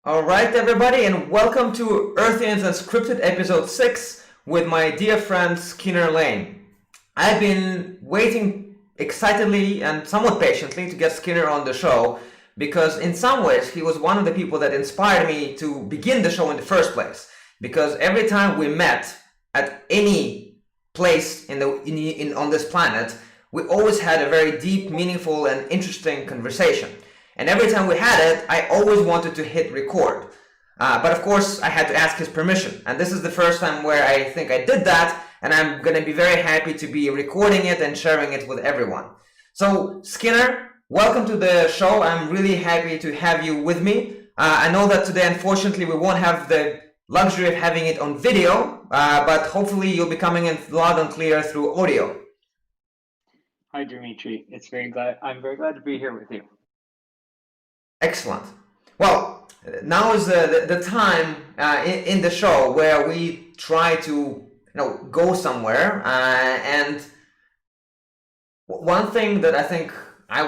All right, everybody, and welcome to Earthians Unscripted episode 6 with my dear friend Skinner Layne. I've been waiting excitedly and somewhat patiently to get Skinner on the show because in some ways he was one of the people that inspired me to begin the show in the first place. Because every time we met at any place on this planet, we always had a very deep, meaningful, and interesting conversation. And every time we had it, I always wanted to hit record. But of course, I had to ask his permission. And this is the first time where I think I did that. And I'm going to be very happy to be recording it and sharing it with everyone. So, Skinner, welcome to the show. I'm really happy to have you with me. I know that today, unfortunately, we won't have the luxury of having it on video. But hopefully, you'll be coming in loud and clear through audio. Hi, Dimitri. I'm very glad to be here with you. Excellent. Well, now is the time in the show where we try to go somewhere. And one thing that I think I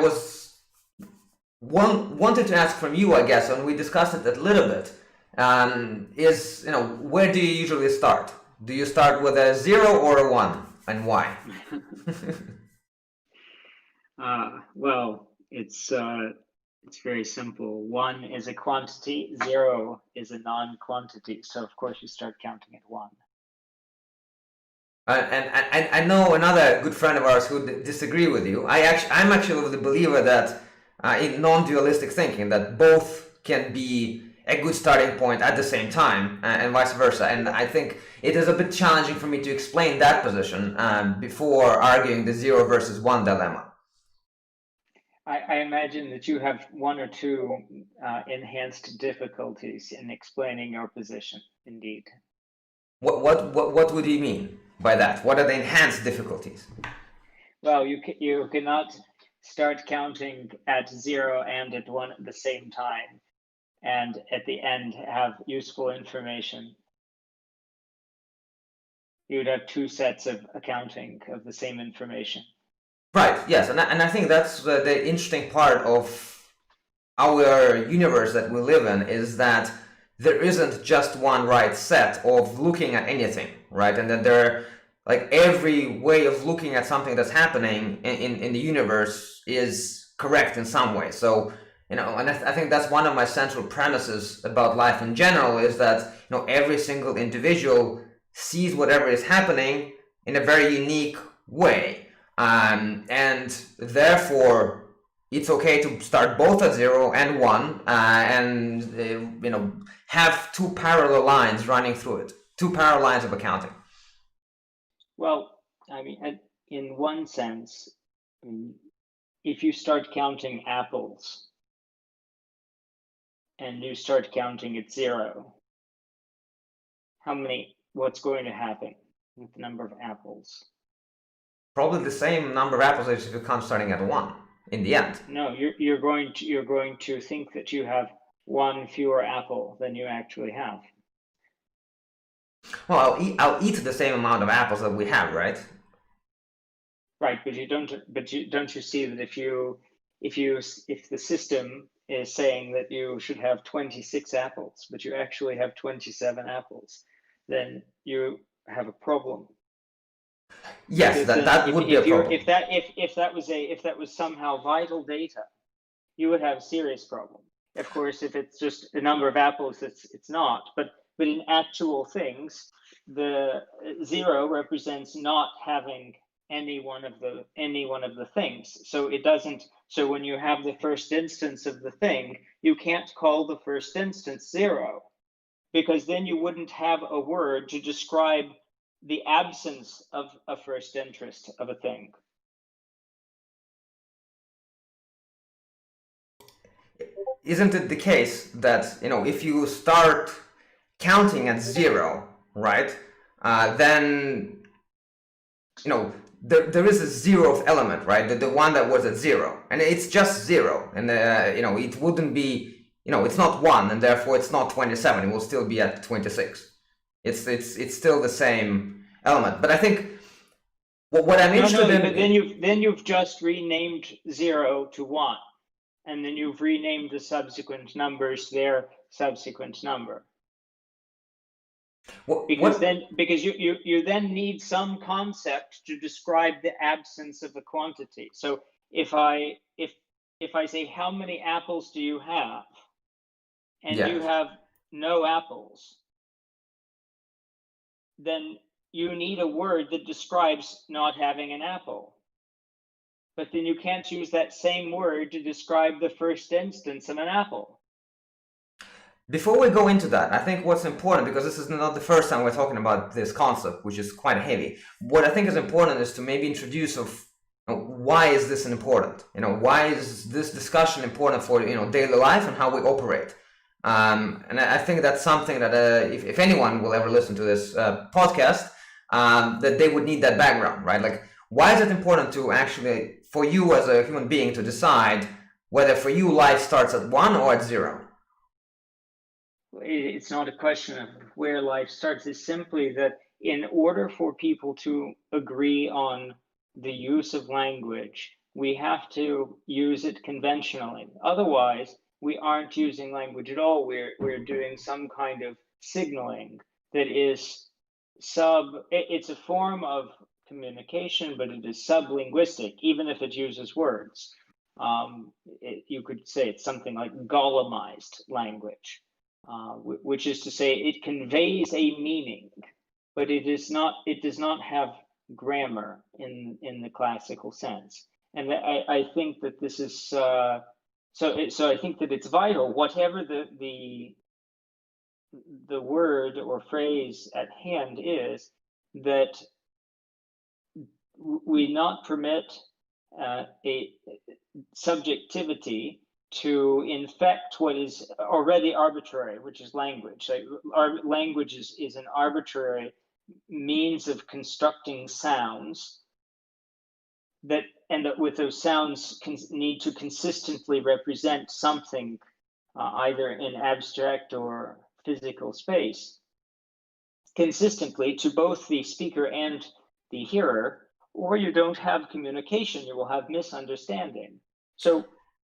wanted to ask from you, I guess, and we discussed it a little bit, is where do you usually start? Do you start with a 0 or a 1, and why? Well, it's very simple. 1 is a quantity, 0 is a non-quantity. So of course you start counting at 1. And I know another good friend of ours who disagree with you. I'm actually the believer that in non-dualistic thinking that both can be a good starting point at the same time, and vice versa. And I think it is a bit challenging for me to explain that position before arguing the 0 versus 1 dilemma. I imagine that you have 1 or 2 enhanced difficulties in explaining your position. Indeed. What would you mean by that? What are the enhanced difficulties? Well, you cannot start counting at 0 and at 1 at the same time, and at the end have useful information. You would have 2 sets of accounting of the same information. Right, yes, and I think that's the interesting part of our universe that we live in, is that there isn't just one right set of looking at anything, right? And that there, like, every way of looking at something that's happening in the universe is correct in some way. So, and I think that's one of my central premises about life in general, is that, every single individual sees whatever is happening in a very unique way. And therefore, it's okay to start both at 0 and 1, and have 2 parallel lines running through it, 2 parallel lines of accounting. Well, I mean, in one sense, if you start counting apples and you start counting at 0, what's going to happen with the number of apples? Probably the same number of apples as if you come starting at 1 in the end. No, you're going to think that you have 1 fewer apple than you actually have. Well, I'll eat the same amount of apples that we have, right? Right, but don't you see that if the system is saying that you should have 26 apples, but you actually have 27 apples, then you have a problem. Yes, that would be a problem. If that was somehow vital data, you would have a serious problem. Of course, if it's just a number of apples, it's not. But in actual things, the 0 represents not having any one of the things. So it doesn't. So when you have the first instance of the thing, you can't call the first instance 0, because then you wouldn't have a word to describe the absence of a first interest of a thing. Isn't it the case that, if you start counting at 0, right, then, there is a 0th element, right, the one that was at 0, and it's just 0, and, it wouldn't be, it's not 1, and therefore it's not 27, it will still be at 26. It's still the same element, but I think what I'm interested in. But then you've just renamed 0 to 1, and then you've renamed the subsequent numbers there subsequent number. Because you then need some concept to describe the absence of a quantity. So if I say, how many apples do you have? And you have no apples, then you need a word that describes not having an apple. But then you can't use that same word to describe the first instance of an apple. Before we go into that, I think what's important, because this is not the first time we're talking about this concept, which is quite heavy. What I think is important is to maybe introduce why is this important? Why is this discussion important for daily life and how we operate? And I think that's something that if anyone will ever listen to this podcast, that they would need that background, right? Like, why is it important to actually, for you as a human being, to decide whether for you life starts at 1 or at 0? It's not a question of where life starts. It's simply that in order for people to agree on the use of language, we have to use it conventionally. Otherwise, we aren't using language at all. We're doing some kind of signaling that is it's a form of communication, but it is sublinguistic, even if it uses words. You could say it's something like golemized language. Which is to say, it conveys a meaning, but it does not have grammar in the classical sense. And I think that this is so I think that it's vital, whatever the word or phrase at hand is, that we not permit a subjectivity to infect what is already arbitrary, which is language. Our language is an arbitrary means of constructing sounds that with those sounds need to consistently represent something, either in abstract or physical space, consistently to both the speaker and the hearer, or you don't have communication, you will have misunderstanding. So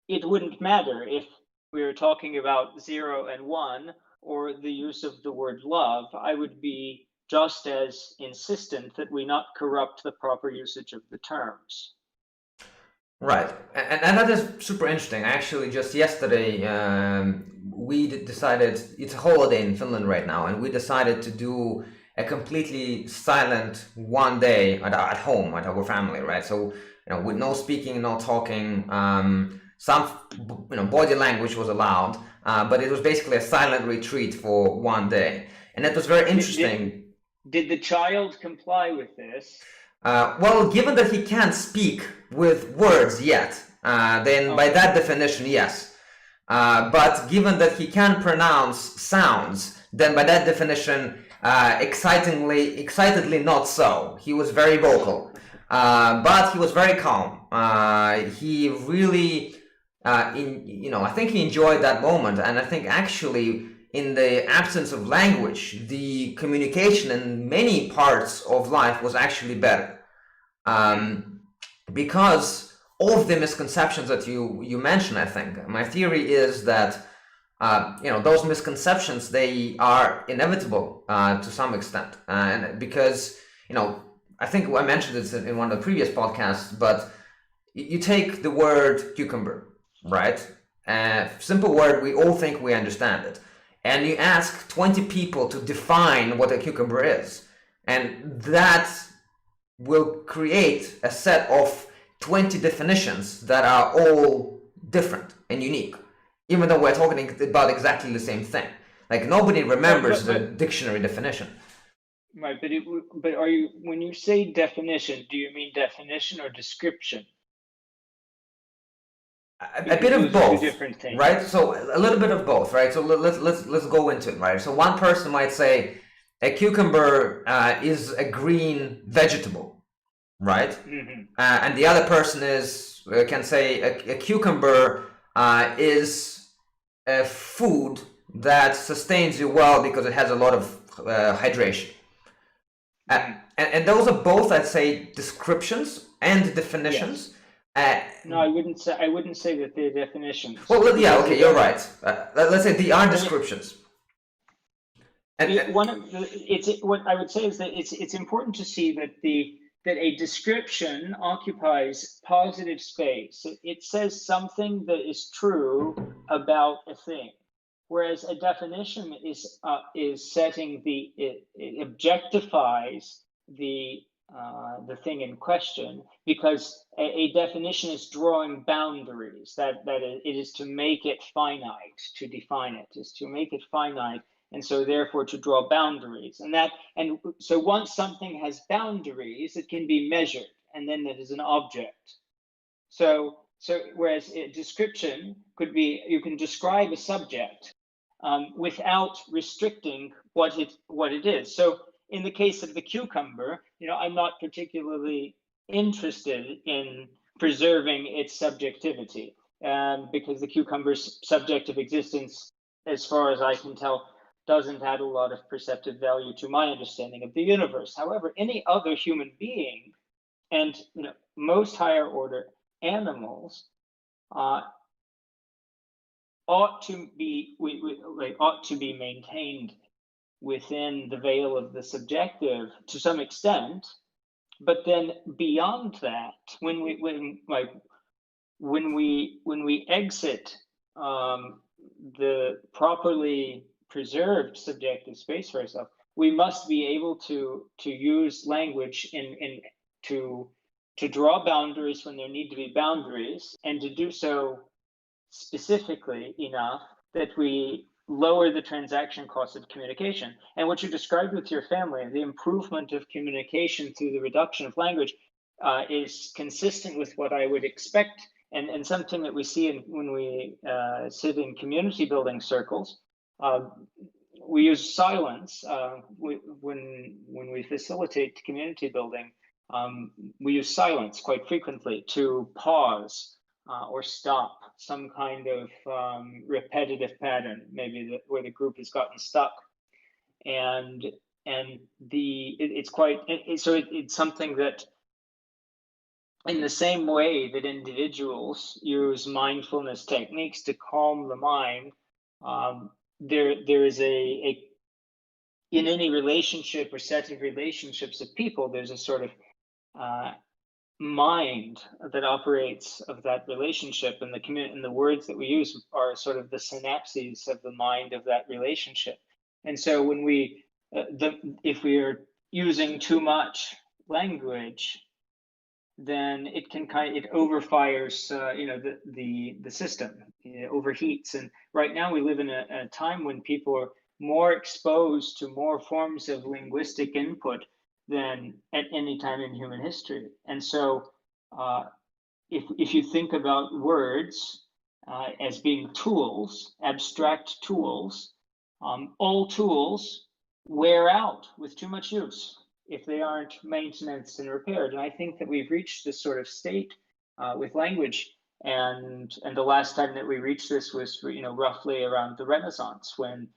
it wouldn't matter if we were talking about 0 and 1 or the use of the word love. I would be just as insistent that we not corrupt the proper usage of the terms. Right, and that is super interesting. Actually, just yesterday, we decided, it's a holiday in Finland right now, and we decided to do a completely silent one day at home, at our family, right? So, with no speaking, no talking, some body language was allowed, but it was basically a silent retreat for one day, and that was very interesting. Did the child comply with this? Well, given that he can't speak with words yet, then by that definition, yes. But given that he can pronounce sounds, then by that definition, excitedly not so. He was very vocal, but he was very calm. He really, I think he enjoyed that moment, and I think actually, in the absence of language, the communication in many parts of life was actually better, because of the misconceptions that you mentioned. I think my theory is that those misconceptions, they are inevitable to some extent, and because I think I mentioned this in one of the previous podcasts, but you take the word cucumber, right? Simple word, we all think we understand it. And you ask 20 people to define what a cucumber is, and that will create a set of 20 definitions that are all different and unique, even though we're talking about exactly the same thing. Like, nobody remembers the dictionary definition. Right, but are you, when you say definition, do you mean definition or description? A bit of both, right? So a little bit of both, right? So let's go into it, right? So one person might say a cucumber is a green vegetable, right? Mm-hmm. And the other person can say a cucumber is a food that sustains you well because it has a lot of hydration. And those are both, I'd say, descriptions and definitions. Yes. No, I wouldn't say that they're definitions. Well, yeah, okay, you're right. Let's say they are descriptions. What I would say is that it's important to see that a description occupies positive space. It says something that is true about a thing, whereas a definition is setting it objectifies the thing in question, because a definition is drawing boundaries. It is to make it finite. To define it is to make it finite, and so therefore to draw boundaries. And so once something has boundaries, it can be measured, and then it is an object. So whereas a description could be, you can describe a subject without restricting what it is. So in the case of the cucumber, I'm not particularly interested in preserving its subjectivity, because the cucumber's subjective existence, as far as I can tell, doesn't add a lot of perceptive value to my understanding of the universe. However, any other human being, and most higher order animals, ought to be maintained within the veil of the subjective to some extent. But then beyond that, when we exit the properly preserved subjective space for ourselves, we must be able to use language to draw boundaries when there need to be boundaries, and to do so specifically enough that we lower the transaction cost of communication. And what you described with your family, the improvement of communication through the reduction of language, is consistent with what I would expect, and something that we see when we sit in community building circles. We use silence when we facilitate community building. We use silence quite frequently to pause or stop some kind of repetitive pattern, maybe where the group has gotten stuck, and it's something that, in the same way that individuals use mindfulness techniques to calm the mind, there is in any relationship or set of relationships of people, there's a sort of mind that operates of that relationship, and the words that we use are sort of the synapses of the mind of that relationship. And so when if we are using too much language, then it overfires the system. It overheats. And right now we live in a time when people are more exposed to more forms of linguistic input than at any time in human history. And so if you think about words as being tools, abstract tools, all tools wear out with too much use if they aren't maintained and repaired. And I think that we've reached this sort of state with language, and the last time that we reached this was roughly around the Renaissance, when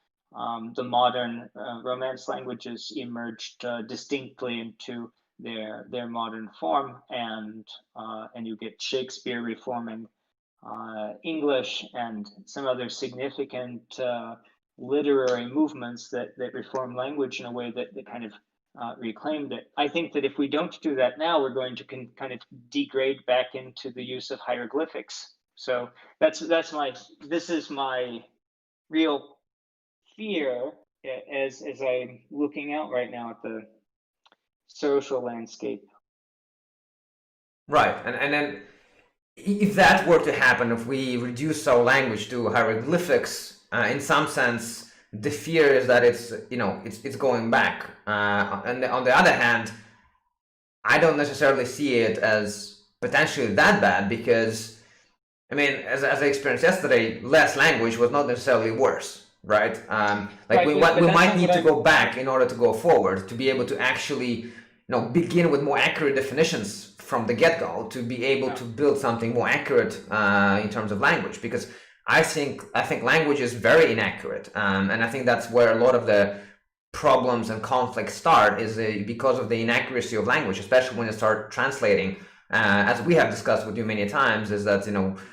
the modern Romance languages emerged distinctly into their modern form, and you get Shakespeare reforming English, and some other significant literary movements that reform language in a way that kind of reclaimed it. I think that if we don't do that now, we're going to kind of degrade back into the use of hieroglyphics. So this is my real fear as I'm looking out right now at the social landscape. Right, and then if that were to happen, if we reduce our language to hieroglyphics, in some sense, the fear is that it's going back. And on the other hand, I don't necessarily see it as potentially that bad, because, I mean, as I experienced yesterday, less language was not necessarily worse, right? We might need to go back in order to go forward, to be able to actually, begin with more accurate definitions from the get-go, to be able to build something more accurate in terms of language, because I think language is very inaccurate, and I think that's where a lot of the problems and conflicts start, is because of the inaccuracy of language, especially when you start translating as we have discussed with you many times, is that,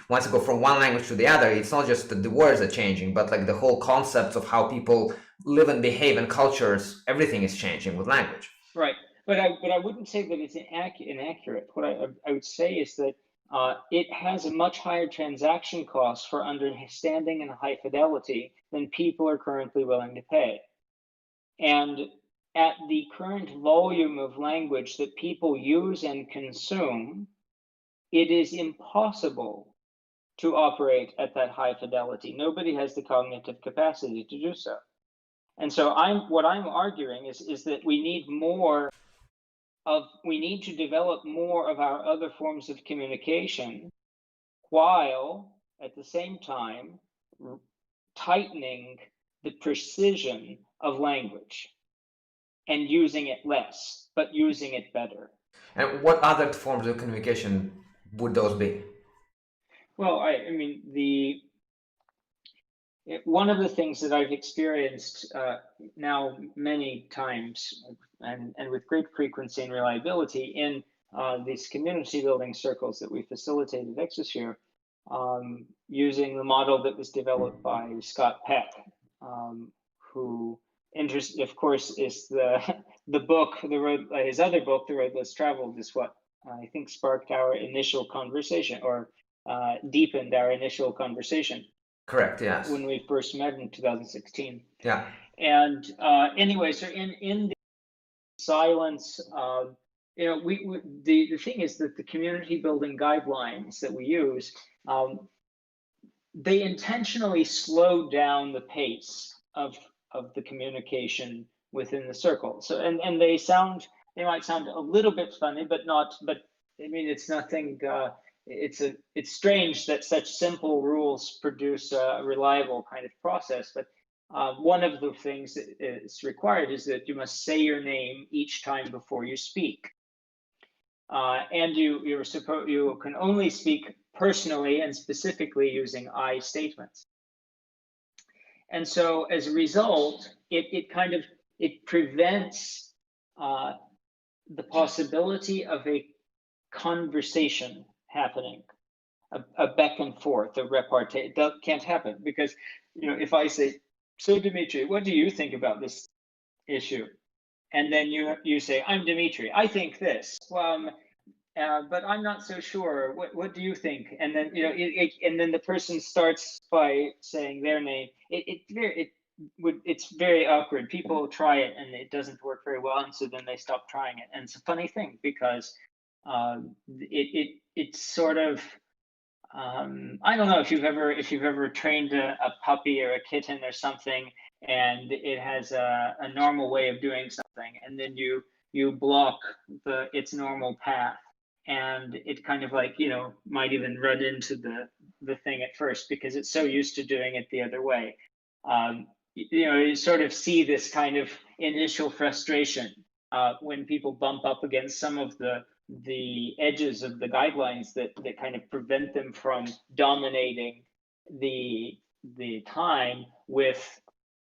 once you go from one language to the other, it's not just that the words are changing, but like the whole concept of how people live and behave and cultures, everything is changing with language. Right. But I wouldn't say that it's inaccurate. What I would say is that it has a much higher transaction cost for understanding and high fidelity than people are currently willing to pay. And at the current volume of language that people use and consume, it is impossible to operate at that high fidelity. Nobody has the cognitive capacity to do so. And so what I'm arguing is that we need to develop more of our other forms of communication, while at the same time tightening the precision of language and using it less, but using it better. And what other forms of communication would those be? Well, I mean, one of the things that I've experienced now many times and with great frequency and reliability in these community building circles that we facilitate at Exosphere, using the model that was developed by Scott Peck, who, of course, is the book, his other book, The Road Less Traveled, is what I think sparked our initial conversation, or deepened our initial conversation. Correct, yes. When we first met in 2016. Yeah. And anyway, so in the silence, the thing is that the community building guidelines that we use, they intentionally slow down the pace of the communication within the circle. So and they might sound a little bit funny, but I mean, it's nothing. It's strange that such simple rules produce a reliable kind of process. But one of the things that is required is that you must say your name each time before you speak, and you can only speak personally and specifically using I statements. And so as a result, it prevents the possibility of a conversation happening, a back and forth, a repartee. That can't happen because, if I say, so Dimitri, what do you think about this issue? And then you say, I'm Dimitri, I think this. Well, but I'm not so sure. What do you think? And then and then the person starts by saying their name. It's very awkward. People try it and it doesn't work very well, and so then they stop trying it. And it's a funny thing because it's sort of I don't know if you've ever trained a puppy or a kitten or something, and it has a normal way of doing something, and then you block its normal path, and it kind of like might even run into the thing at first because it's so used to doing it the other way. You sort of see this kind of initial frustration when people bump up against some of the edges of the guidelines that kind of prevent them from dominating the time with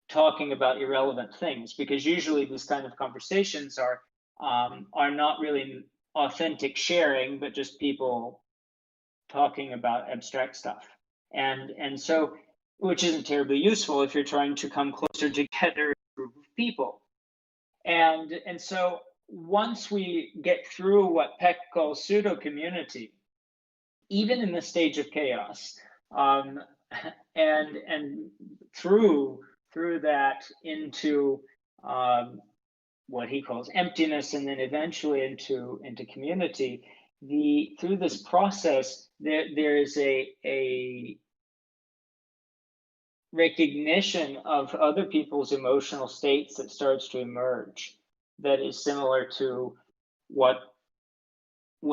talking about irrelevant things, because usually these kind of conversations are not really authentic sharing, but just people talking about abstract stuff, and so, which isn't terribly useful if you're trying to come closer together as a group of people. And so once we get through what Peck calls pseudo community, even in the stage of chaos, and through that into what he calls emptiness, and then eventually into community, through this process, there is a recognition of other people's emotional states that starts to emerge, that is similar to what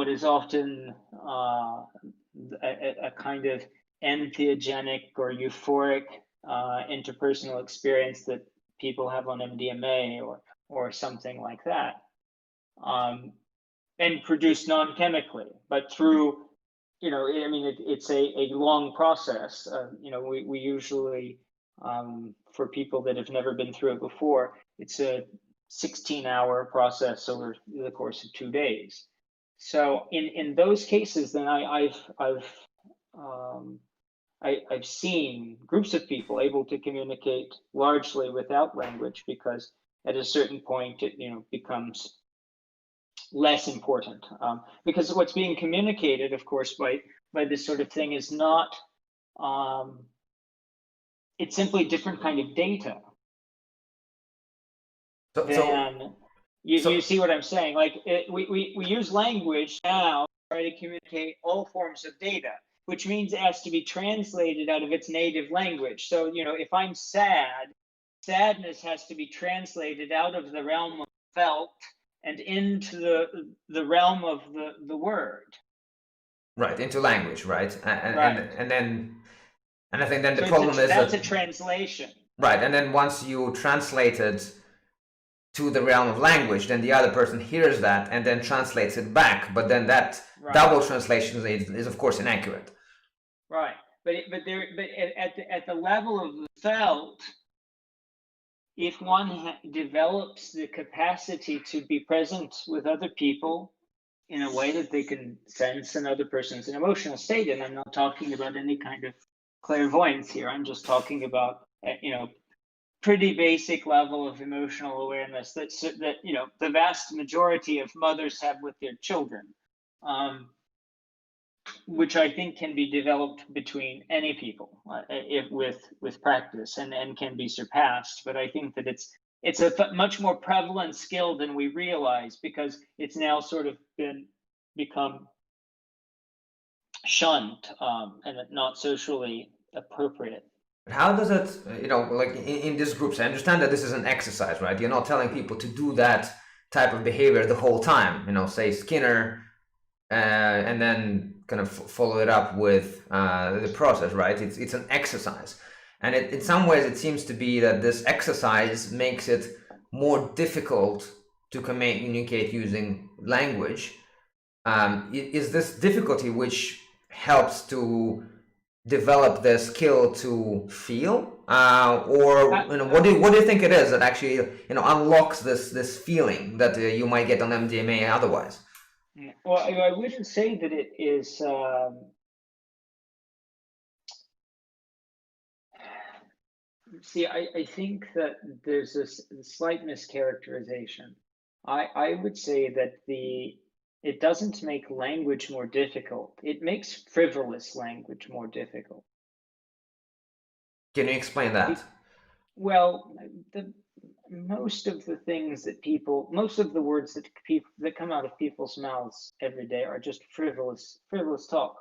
is often a kind of entheogenic or euphoric interpersonal experience that people have on MDMA or something like that, and produced non-chemically, but through it's a long process. We usually, for people that have never been through it before, it's a 16-hour process over the course of 2 days. So in those cases, then I've seen groups of people able to communicate largely without language, because at a certain point it becomes less important, because what's being communicated, of course, by this sort of thing is not it's simply different kind of data So, so, than you so see what I'm saying? Like we use language now to try to communicate all forms of data, which means it has to be translated out of its native language. So if I'm sad, sadness has to be translated out of the realm of felt and into the realm of the word. right, into language, right? Right. And I think then the So problem is that's that, a translation. right, and then once you translate it to the realm of language, then the other person hears that and then translates it back. But then that Right. double translation is of course inaccurate. Right. But at the level of the felt, if one develops the capacity to be present with other people in a way that they can sense another person's emotional state, and I'm not talking about any kind of clairvoyance here, I'm just talking about pretty basic level of emotional awareness that the vast majority of mothers have with their children, which I think can be developed between any people, with practice, and can be surpassed. But I think that it's a much more prevalent skill than we realize, because it's now sort of become shunned, and not socially appropriate. How does it, like in these groups, I understand that this is an exercise, right? You're not telling people to do that type of behavior the whole time, say Skinner, and then kind of follow it up with the process, right? It's an exercise. And in some ways, it seems to be that this exercise makes it more difficult to communicate using language. Is this difficulty which helps to develop the skill to feel, or what do you think it is that actually unlocks this feeling that you might get on MDMA otherwise? Well, I wouldn't say that it is. See, I think that there's this slight mischaracterization. I would say that it doesn't make language more difficult. It makes frivolous language more difficult. Can you explain that? Well, most of the words that come out of people's mouths every day are just frivolous talk.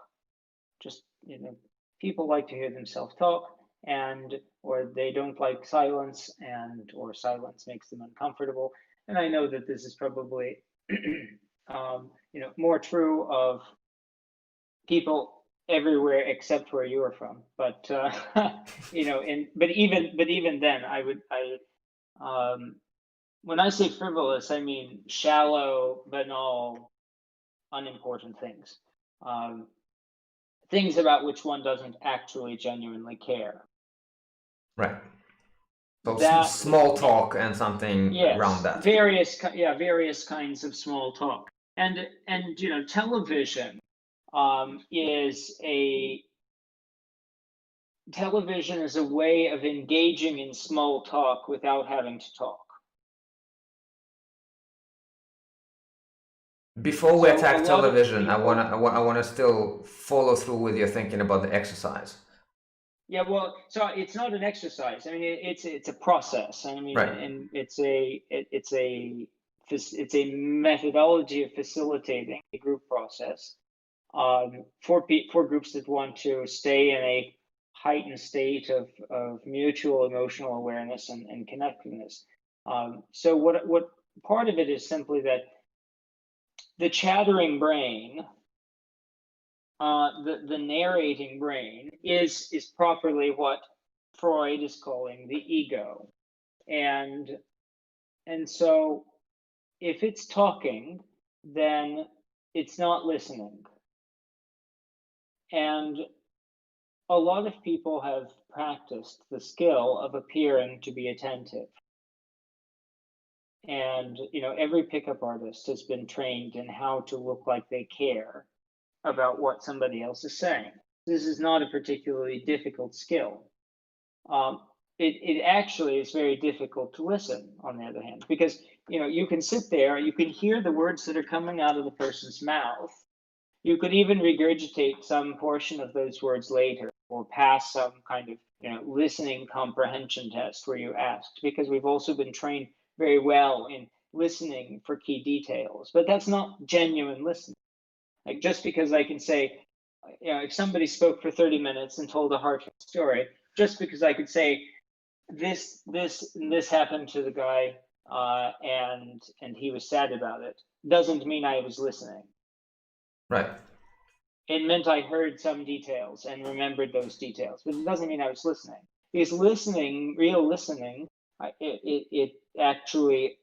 Just people like to hear themselves talk, or they don't like silence, or silence makes them uncomfortable. And I know that this is probably more true of people everywhere except where you are from. But but even then, when I say frivolous, I mean shallow, banal, unimportant things. Things about which one doesn't actually genuinely care. Right. So That small talk and something around Yes, that. various kinds of small talk, and television is a way of engaging in small talk without having to talk. Before we So a attack lot of television, people, I wanna still follow through with your thinking about the exercise. yeah, well, so it's not an exercise. I mean, it's a process. I mean, Right. and it's a methodology of facilitating a group process, for groups that want to stay in a heightened state of mutual emotional awareness and connectedness. So what part of it is simply that the chattering brain, the narrating brain, is properly what Freud is calling the ego, and so if it's talking, then it's not listening. And a lot of people have practiced the skill of appearing to be attentive. And every pickup artist has been trained in how to look like they care about what somebody else is saying. This is not a particularly difficult skill. It actually is very difficult to listen, on the other hand, because you can sit there, you can hear the words that are coming out of the person's mouth. You could even regurgitate some portion of those words later, or pass some kind of listening comprehension test where you asked, because we've also been trained very well in listening for key details. But that's not genuine listening. Like, just because I can say, if somebody spoke for 30 minutes and told a heartfelt story, just because I could say this happened to the guy, and he was sad about it, doesn't mean I was listening. Right. It meant I heard some details and remembered those details, but it doesn't mean I was listening. Because listening, real listening, it actually,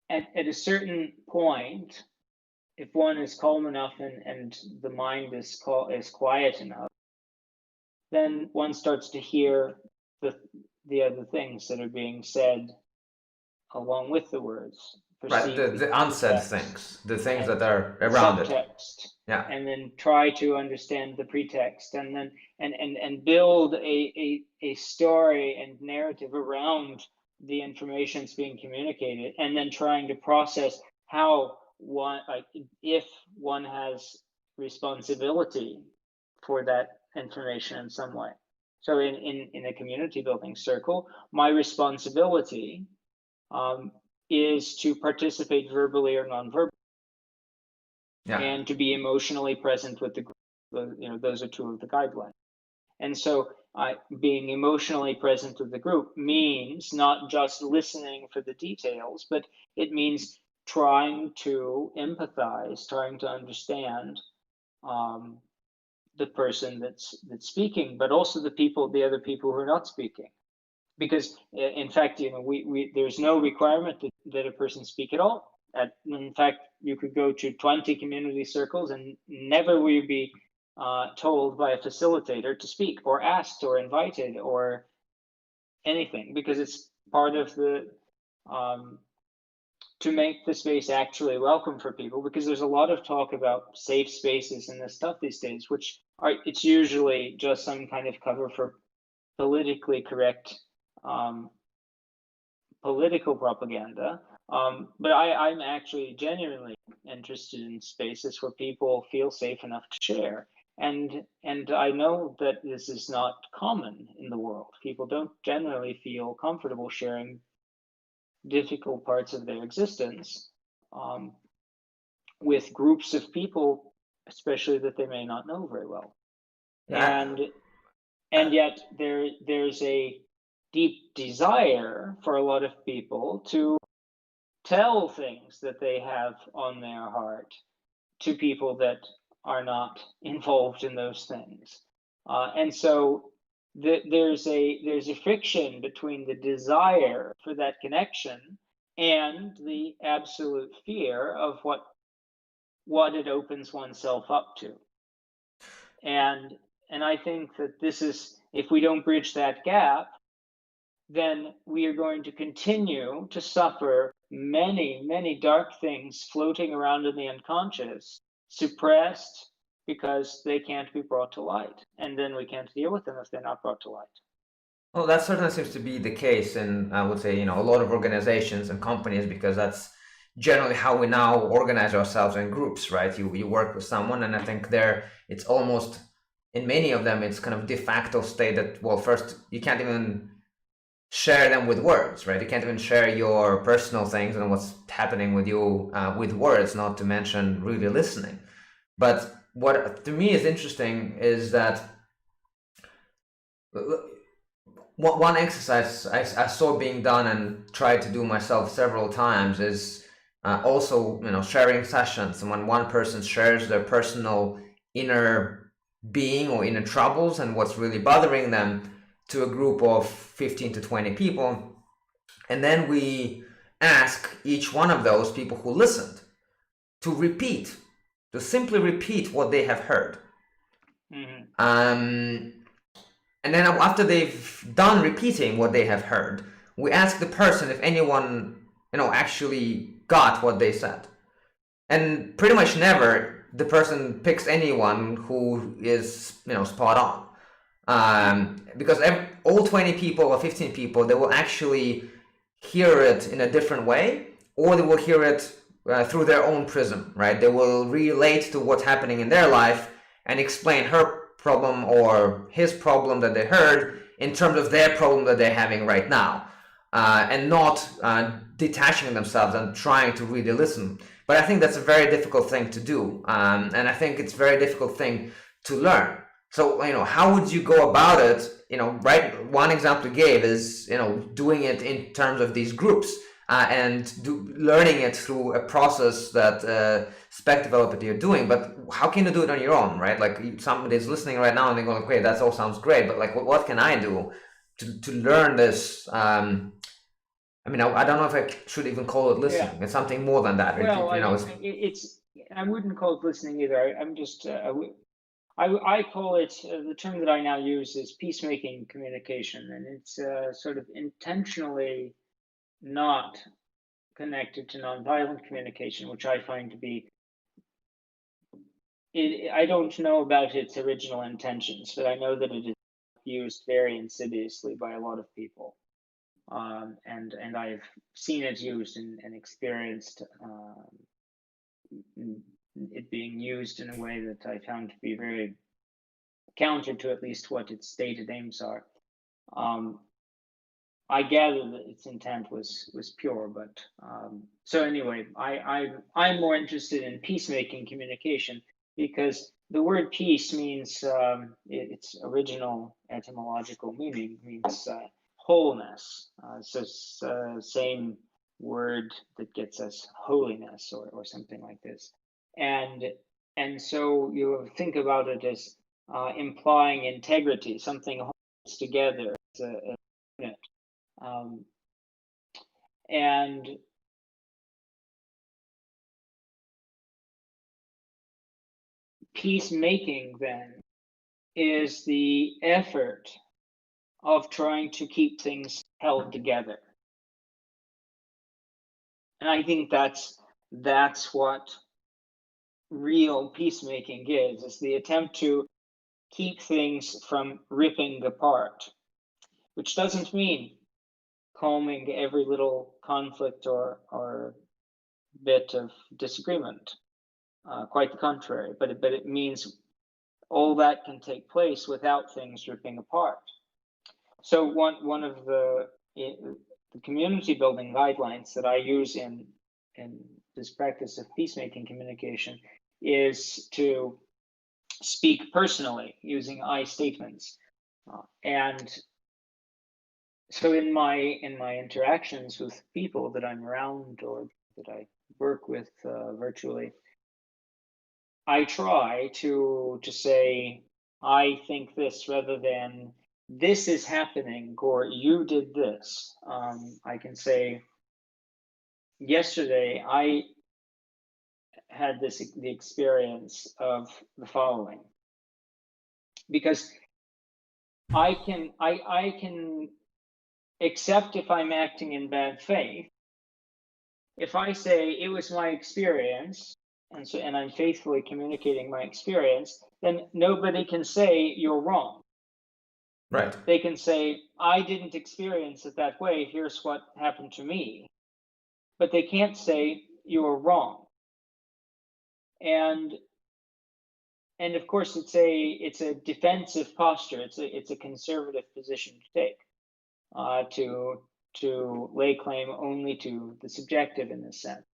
at a certain point, if one is calm enough and the mind is quiet enough, then one starts to hear the other things that are being said along with the words. Right, the unsaid things, the things that are around it. Subtext. Yeah. And then try to understand the pretext, and then and build a story and narrative around the information that's being communicated, and then trying to process how one, like, if one has responsibility for that information in some way. So in a community building circle, my responsibility is to participate verbally or non-verbally, and to be emotionally present with the group. Those are two of the guidelines. And so being emotionally present with the group means not just listening for the details, but it means trying to empathize, trying to understand the person that's speaking, but also the other people who are not speaking. Because in fact, there's no requirement that a person speak at all. In fact, you could go to 20 community circles and never will you be told by a facilitator to speak, or asked, or invited, or anything, because it's part of the to make the space actually welcome for people. Because there's a lot of talk about safe spaces and this stuff these days, it's usually just some kind of cover for politically correct political propaganda. But I'm actually genuinely interested in spaces where people feel safe enough to share. And I know that this is not common in the world. People don't generally feel comfortable sharing difficult parts of their existence with groups of people, especially that they may not know very well. And yet there's a deep desire for a lot of people to tell things that they have on their heart to people that are not involved in those things. And so there's a friction between the desire for that connection and the absolute fear of what it opens oneself up to. And I think that this is, if we don't bridge that gap, then we are going to continue to suffer many, many dark things floating around in the unconscious, suppressed because they can't be brought to light. And then we can't deal with them if they're not brought to light. Well, that certainly seems to be the case in, I would say, a lot of organizations and companies, because that's generally how we now organize ourselves in groups, right? You work with someone, and I think it's almost, in many of them, it's kind of de facto state that, well, first, you can't even share them with words, right? You can't even share your personal things and what's happening with you with words, not to mention really listening. But what to me is interesting is that one exercise I saw being done and tried to do myself several times is also sharing sessions. And when one person shares their personal inner being or inner troubles and what's really bothering them to a group of 15 to 20 people, and then we ask each one of those people who listened to simply repeat what they have heard. Mm-hmm. And then after they've done repeating what they have heard, we ask the person if anyone, actually got what they said. And pretty much never the person picks anyone who is, spot on. Because all 20 people or 15 people, they will actually hear it in a different way, or they will hear it through their own prism, right? They will relate to what's happening in their life and explain her problem or his problem that they heard in terms of their problem that they're having right now, and not detaching themselves and trying to really listen. But I think that's a very difficult thing to do, and I think it's a very difficult thing to learn. So, how would you go about it? Right? One example you gave is, doing it in terms of these groups, and learning it through a process that spec developer you're doing. But how can you do it on your own, right? Like somebody's listening right now and they're going, okay, that all sounds great, but like, what can I do to learn this? I don't know if I should even call it listening. Yeah. It's something more than that. Well, I wouldn't call it listening either. I'm just I call it, the term that I now use is peacemaking communication, and it's sort of intentionally not connected to nonviolent communication, which I find to be, I don't know about its original intentions, but I know that it is used very insidiously by a lot of people. And I've seen it used and experienced it being used in a way that I found to be very counter to at least what its stated aims are. I gather that its intent was pure, but so anyway, I'm more interested in peacemaking communication, because the word peace means, its original etymological meaning means wholeness. So same word that gets us holiness, or something like this, and so you think about it as implying integrity, something holds together as a unit. And peacemaking then is the effort of trying to keep things held together. And I think that's what real peacemaking is the attempt to keep things from ripping apart, which doesn't mean calming every little conflict or bit of disagreement. Quite the contrary, but it means all that can take place without things ripping apart. So one of the community building guidelines that I use in this practice of peacemaking communication is to speak personally using I statements, and so in my interactions with people that I'm around or that I work with virtually, I try to say, I think this, rather than this is happening or you did this. I can say, yesterday I had the experience of the following, because I can accept if I'm acting in bad faith. If I say it was my experience, and I'm faithfully communicating my experience, then nobody can say you're wrong. Right. They can say, I didn't experience it that way, here's what happened to me. But they can't say you're wrong. And of course it's a defensive posture. It's a conservative position to take, to lay claim only to the subjective in this sense.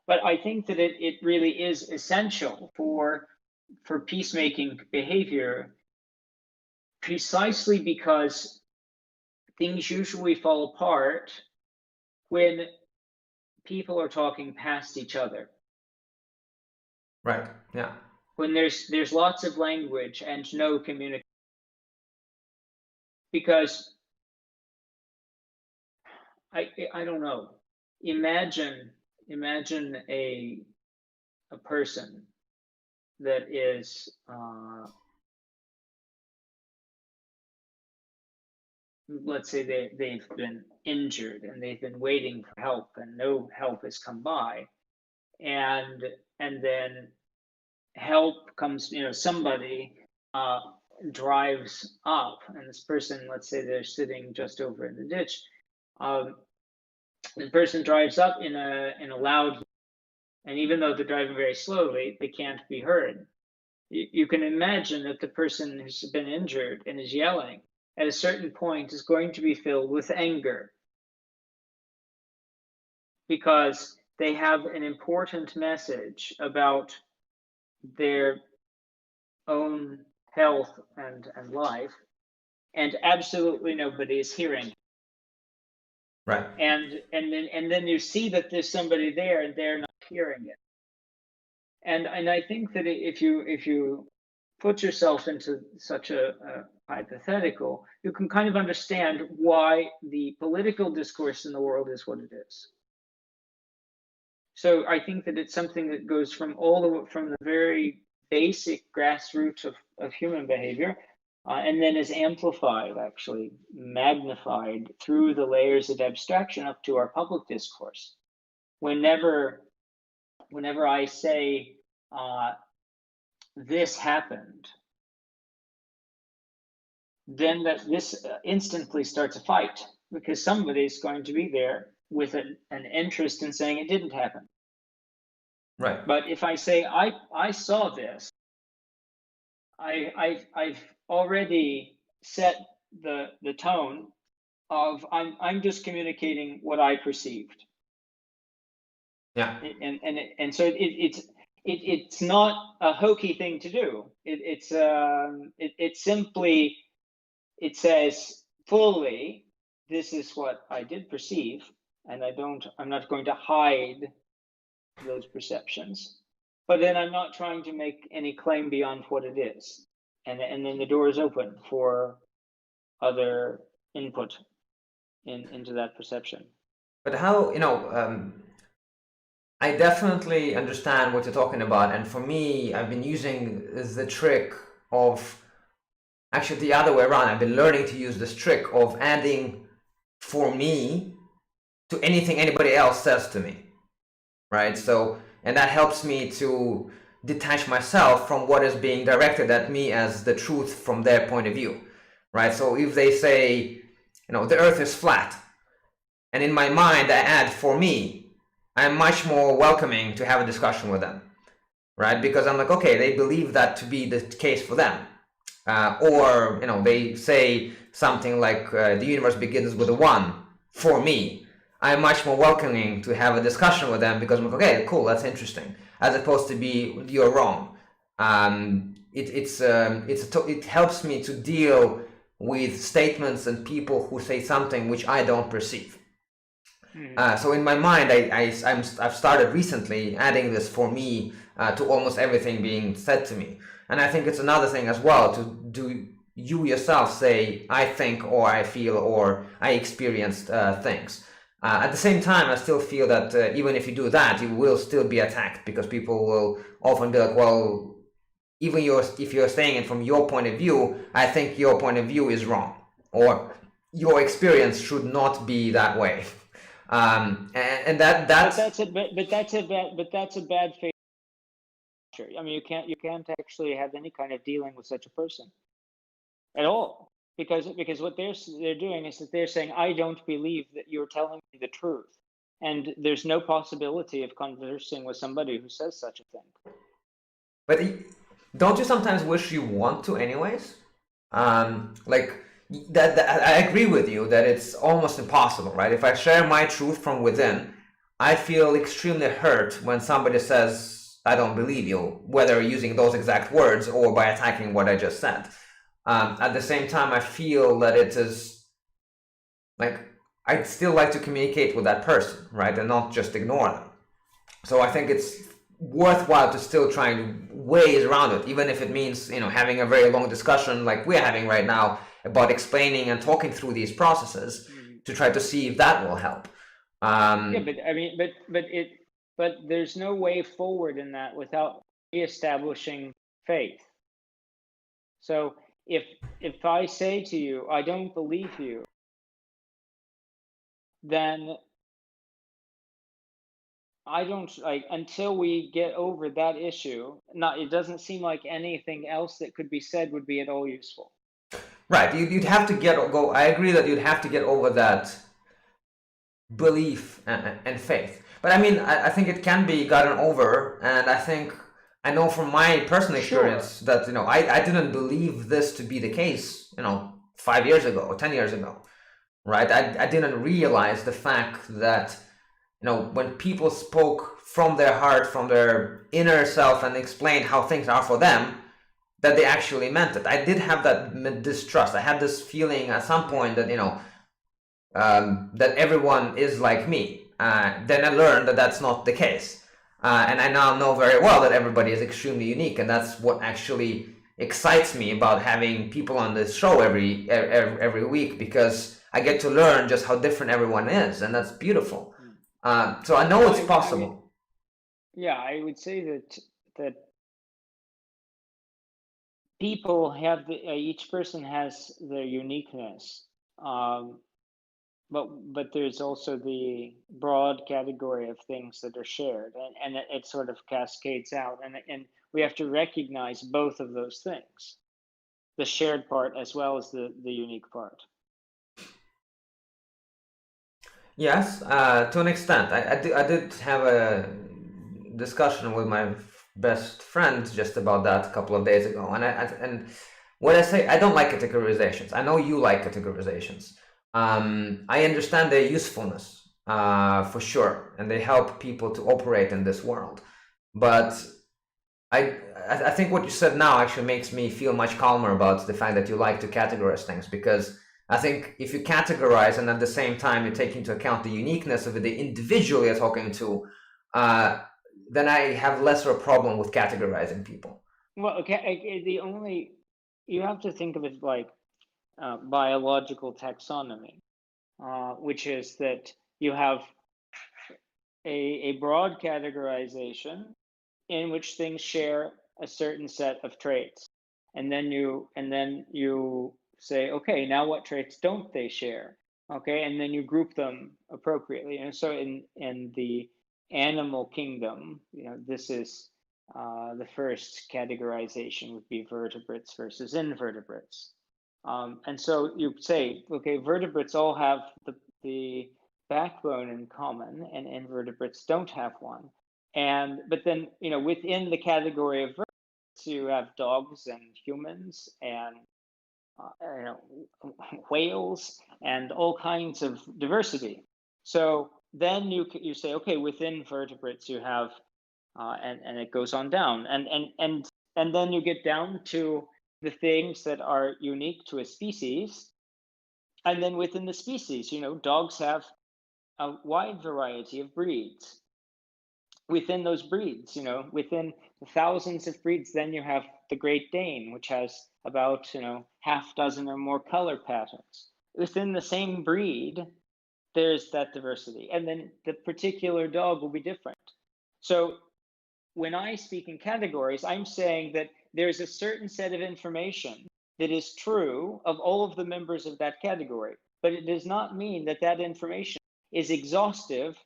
But I think that it really is essential for peacemaking behavior, precisely because things usually fall apart when people are talking past each other. Right. Yeah. When there's lots of language and no communication. Because I don't know. Imagine a person that is let's say they've been injured and they've been waiting for help and no help has come by, and then help comes, somebody drives up, and this person, let's say they're sitting just over in the ditch, um, the person drives up in a loud, and even though they're driving very slowly, they can't be heard. You can imagine that the person who's been injured and is yelling at a certain point is going to be filled with anger because they have an important message about their own health and life, and absolutely nobody is hearing. Right. And then you see that there's somebody there and they're not hearing it. And I think that if you put yourself into such a hypothetical, you can kind of understand why the political discourse in the world is what it is. So I think that it's something that goes from the very basic grassroots of human behavior, and then is amplified, actually magnified through the layers of abstraction up to our public discourse. Whenever I say this happened, then this instantly starts a fight because somebody's going to be there with an interest in saying it didn't happen. Right. But if I say I saw this, I've already set the tone of I'm just communicating what I perceived. Yeah. And so it's not a hokey thing to do. It simply, it says fully, this is what I did perceive, and I'm not going to hide those perceptions, but then I'm not trying to make any claim beyond what it is, and then the door is open for other input into that perception. But how, I definitely understand what you're talking about, and for me, I've been using the trick of actually the other way around. I've been learning to use this trick of adding for me to anything anybody else says to me, right? So, and that helps me to detach myself from what is being directed at me as the truth from their point of view, right? So if they say, the earth is flat, and in my mind I add for me, I'm much more welcoming to have a discussion with them, right? Because I'm like, okay, they believe that to be the case for them. Or, they say something like the universe begins with a 1 for me. I'm much more welcoming to have a discussion with them because I'm like, okay, cool, that's interesting. As opposed to be, you're wrong. It helps me to deal with statements and people who say something which I don't perceive. So in my mind, I've started recently adding this for me to almost everything being said to me. And I think it's another thing as well to do you yourself say, I think, or I feel, or I experienced things. At the same time, I still feel that even if you do that, you will still be attacked because people will often be like, well, even if you're saying it from your point of view, I think your point of view is wrong, or your experience should not be that way. And that's a bad faith. I mean, you can't actually have any kind of dealing with such a person at all, because what they're doing is that they're saying, I don't believe that you're telling me the truth, and there's no possibility of conversing with somebody who says such a thing. But don't you sometimes wish you want to anyways? Like that I agree with you that it's almost impossible, right? If I share my truth from within, I feel extremely hurt when somebody says, I don't believe you, whether using those exact words or by attacking what I just said. At the same time, I feel that it is like, I'd still like to communicate with that person, right? And not just ignore them. So I think it's worthwhile to still try and ways around it, even if it means, having a very long discussion like we're having right now about explaining and talking through these processes to try to see if that will help. Yeah, but I mean, but there's no way forward in that without reestablishing faith. So if I say to you, I don't believe you, then I don't like until we get over that issue. It doesn't seem like anything else that could be said would be at all useful. Right. You'd have to go. I agree that you'd have to get over that belief and faith. But I mean, I think it can be gotten over, and I know from my personal experience that I didn't believe this to be the case 5 years ago or 10 years ago, right? I didn't realize the fact that when people spoke from their heart, from their inner self, and explained how things are for them, that they actually meant it. I did have that distrust. I had this feeling at some point that that everyone is like me. Then I learned that that's not the case, and I now know very well that everybody is extremely unique, and that's what actually excites me about having people on this show every week, because I get to learn just how different everyone is, and that's beautiful. So I know it's possible. I would say that people have each person has their uniqueness. But there's also the broad category of things that are shared, and it sort of cascades out, and we have to recognize both of those things, the shared part as well as the unique part. Yes, to an extent. I did have a discussion with my best friend just about that a couple of days ago, and what I say, I don't like categorizations. I know you like categorizations. I understand their usefulness, for sure, and they help people to operate in this world. But I think what you said now actually makes me feel much calmer about the fact that you like to categorize things, because I think if you categorize and at the same time you take into account the uniqueness of the individual you're talking to, then I have lesser problem with categorizing people. Well, okay, you have to think of it like biological taxonomy, which is that you have a broad categorization in which things share a certain set of traits, and then you say, okay, now what traits don't they share? Okay, and then you group them appropriately. And so in the animal kingdom, this is the first categorization would be vertebrates versus invertebrates. And so you say, okay, vertebrates all have the backbone in common, and invertebrates don't have one. But then, within the category of vertebrates, you have dogs and humans and whales and all kinds of diversity. So then you say, okay, within vertebrates you have, and it goes on down, and then you get down to the things that are unique to a species, and then within the species, dogs have a wide variety of breeds. Within those breeds, within the thousands of breeds, then you have the Great Dane, which has about, half dozen or more color patterns. Within the same breed, there's that diversity. And then the particular dog will be different. So when I speak in categories, I'm saying that there's a certain set of information that is true of all of the members of that category, but it does not mean that that information is exhaustive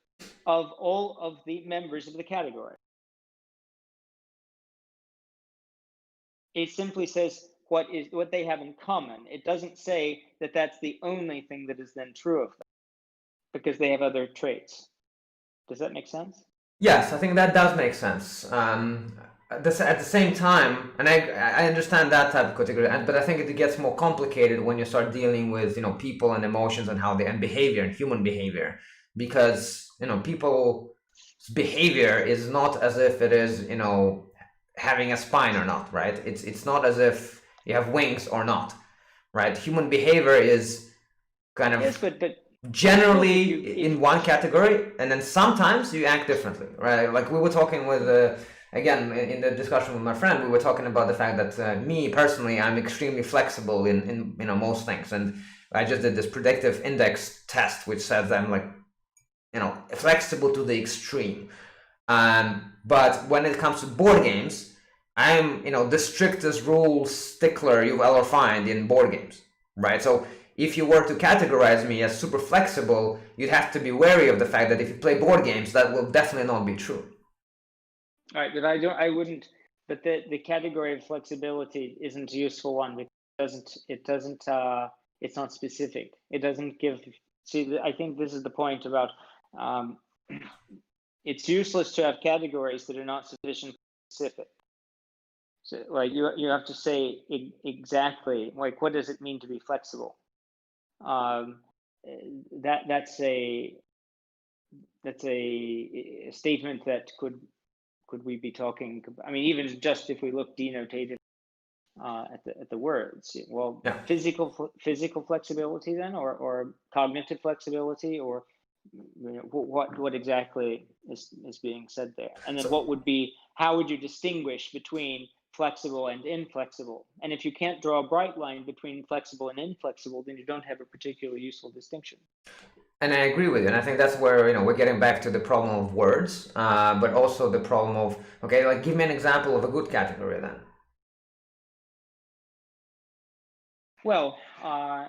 of all of the members of the category. It simply says what they have in common. It doesn't say that that's the only thing that is then true of them, because they have other traits. Does that make sense? Yes, I think that does make sense. At the same time, and I understand that type of category, but I think it gets more complicated when you start dealing with people and emotions and how and behavior and human behavior, because people's behavior is not as if it is having a spine or not, right? It's not as if you have wings or not, right? Human behavior is kind of but generally in one category, and then sometimes you act differently, right? Like we were talking with again in the discussion with my friend, we were talking about the fact that me personally, I'm extremely flexible in most things, and I just did this predictive index test which says I'm like flexible to the extreme. But when it comes to board games, I'm the strictest rule stickler you'll ever find in board games, right? So if you were to categorize me as super flexible, you'd have to be wary of the fact that if you play board games, that will definitely not be true. All right, but but the category of flexibility isn't a useful one because it's not specific. It doesn't give, see, I think this is the point about, it's useless to have categories that are not sufficiently specific. So like you have to say exactly, like, what does it mean to be flexible? That's a statement that could we be talking, I mean, even just if we look denotated at the words, well, Yeah. physical flexibility then, or cognitive flexibility, or what exactly is being said there? And then how would you distinguish between flexible and inflexible? And if you can't draw a bright line between flexible and inflexible, then you don't have a particularly useful distinction. And I agree with you, and I think that's where we're getting back to the problem of words, but also the problem of, okay, like, give me an example of a good category then. Well, I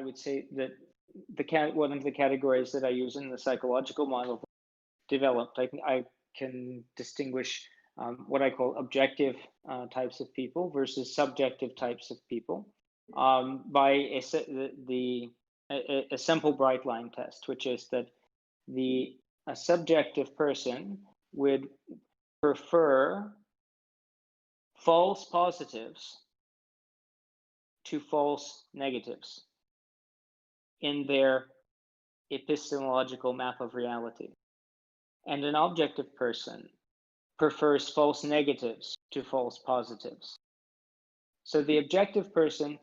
would say that one of the categories that I use in the psychological model developed, I can distinguish what I call objective types of people versus subjective types of people by a simple bright line test, which is that a subjective person would prefer false positives to false negatives in their epistemological map of reality. And an objective person prefers false negatives to false positives. So the objective person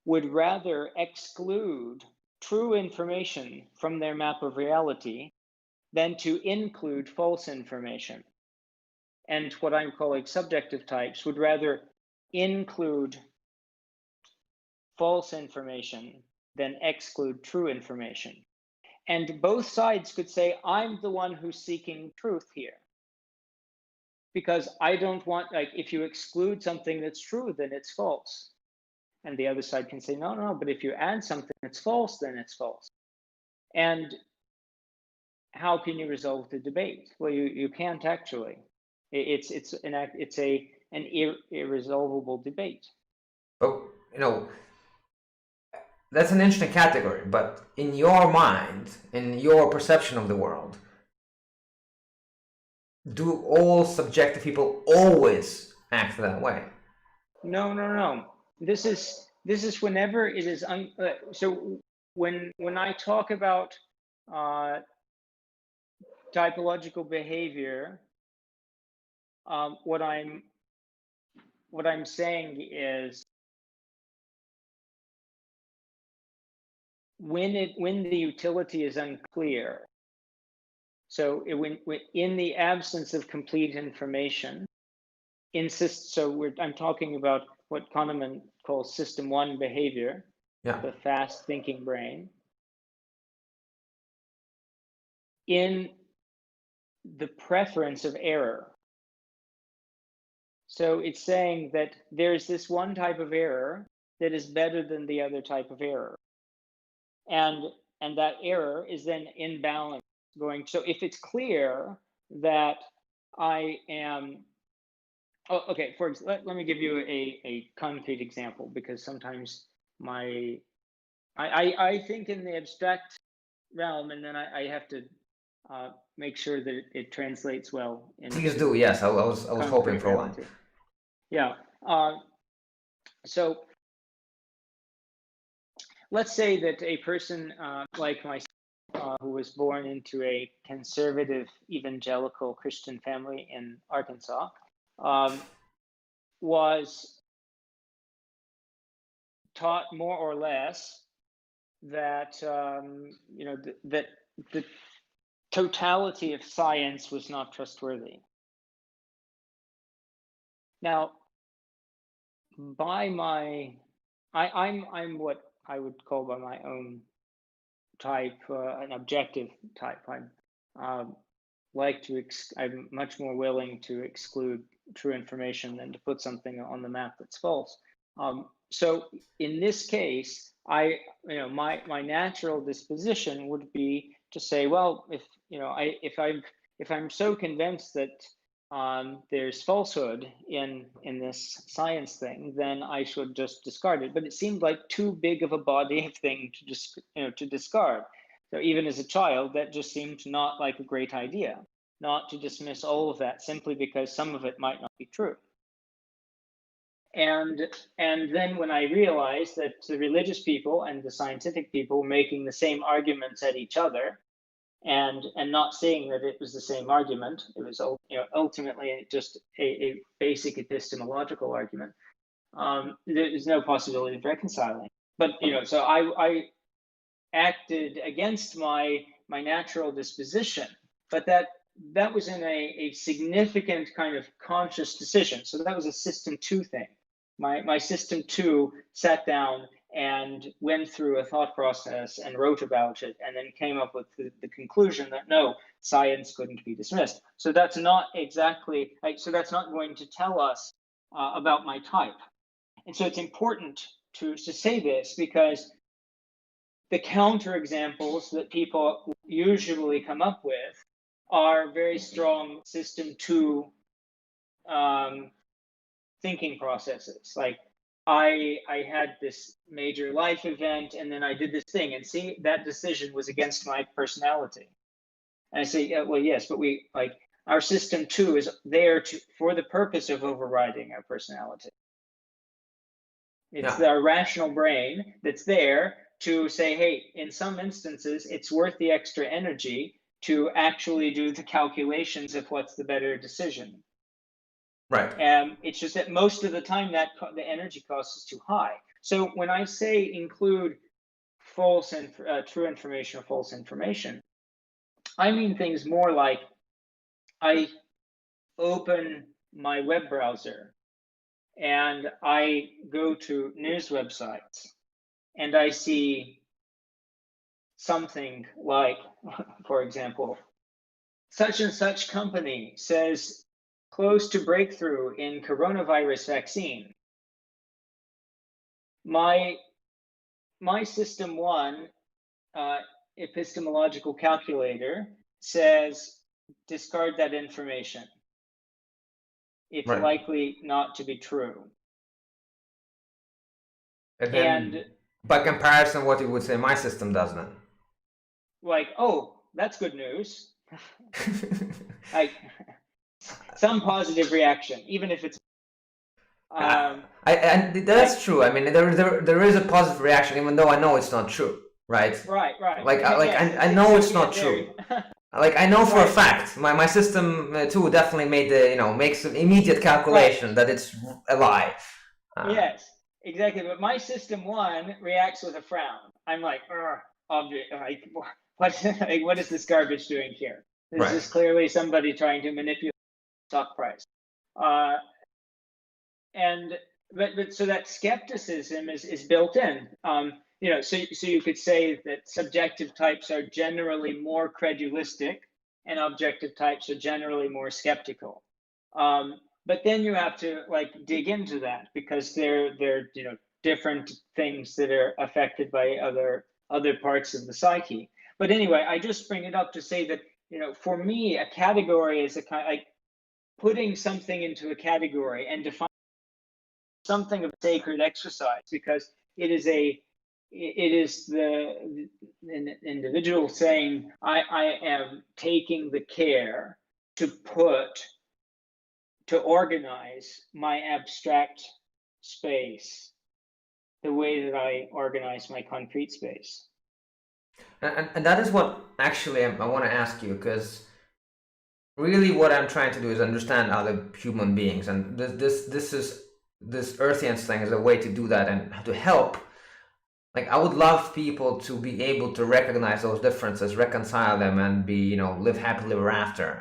would rather exclude true information from their map of reality than to include false information. And what I'm calling subjective types would rather include false information than exclude true information. And both sides could say, I'm the one who's seeking truth here. Because I don't want, like, if you exclude something that's true, then it's false. And the other side can say, no, but if you add something that's false, then it's false. And how can you resolve the debate? Well, you can't actually. It's an irresolvable debate. But that's an interesting category, but in your mind, in your perception of the world, do all subjective people always act that way? No. This is whenever it is so when I talk about typological behavior, what I'm saying is when the utility is unclear. So when in the absence of complete information, I'm talking about what Kahneman calls system 1 behavior, the fast thinking brain. In the preference of error. So it's saying that there's this one type of error that is better than the other type of error. And that error is then in balance going. So if it's clear that I am, okay, let me give you a concrete example, because sometimes I think in the abstract realm, and then I have to make sure that it translates well. Please do. Yes, I was hoping for one. Yeah. So let's say that a person like myself, who was born into a conservative evangelical Christian family in Arkansas, was taught more or less that that the totality of science was not trustworthy. Now, I'm what I would call by my own type an objective type. I'm much more willing to exclude true information than to put something on the map that's false. So in this case, my natural disposition would be to say, well, if I'm so convinced that there's falsehood in this science thing, then I should just discard it. But it seemed like too big of a body of thing to discard. So even as a child, that just seemed not like a great idea, not to dismiss all of that simply because some of it might not be true. And then when I realized that the religious people and the scientific people were making the same arguments at each other, and not seeing that it was the same argument, it was ultimately just a basic epistemological argument. There's no possibility of reconciling. But so I acted against my natural disposition, but that was in a significant kind of conscious decision. So that was a system 2 thing. My system 2 sat down and went through a thought process and wrote about it, and then came up with the conclusion that no, science couldn't be dismissed. So that's not exactly so that's not going to tell us about my type. And so it's important to say this, because the counterexamples that people usually come up with are very strong system 2 thinking processes. Like I had this major life event, and then I did this thing, and see, that decision was against my personality. And I say, yeah, well, yes, but our system 2 is there for the purpose of overriding our personality. It's the rational brain that's there to say, hey, in some instances, it's worth the extra energy to actually do the calculations of what's the better decision. Right. It's just that most of the time that the energy cost is too high. So when I say include false and true information or false information, I mean things more like I open my web browser and I go to news websites and I see something like, for example, such and such company says close to breakthrough in coronavirus vaccine. My system 1 epistemological calculator says discard that information. It's likely not to be true. And by comparison, what you would say my system does then? Like, oh, that's good news. Like some positive reaction, even if it's and that's true. I mean, there is a positive reaction, even though I know it's not true, right? Right. I know it's not true. Like I know for a fact, my system 2 definitely makes an immediate calculation that it's a lie. Yes, exactly. But my system 1 reacts with a frown. I'm like, what is this garbage doing here? This is clearly somebody trying to manipulate the stock price. But so that skepticism is built in. So you could say that subjective types are generally more credulistic and objective types are generally more skeptical. But then you have to dig into that, because they're different things that are affected by other parts of the psyche. But anyway, I just bring it up to say that for me, a category is a kind like putting something into a category and defining something of a sacred exercise, because it is the individual saying, I am taking the care to organize my abstract space the way that I organize my concrete space. And that is what actually I want to ask you, because really what I'm trying to do is understand other human beings, and this Earthians thing is a way to do that and to help. Like, I would love people to be able to recognize those differences, reconcile them, and live happily ever after.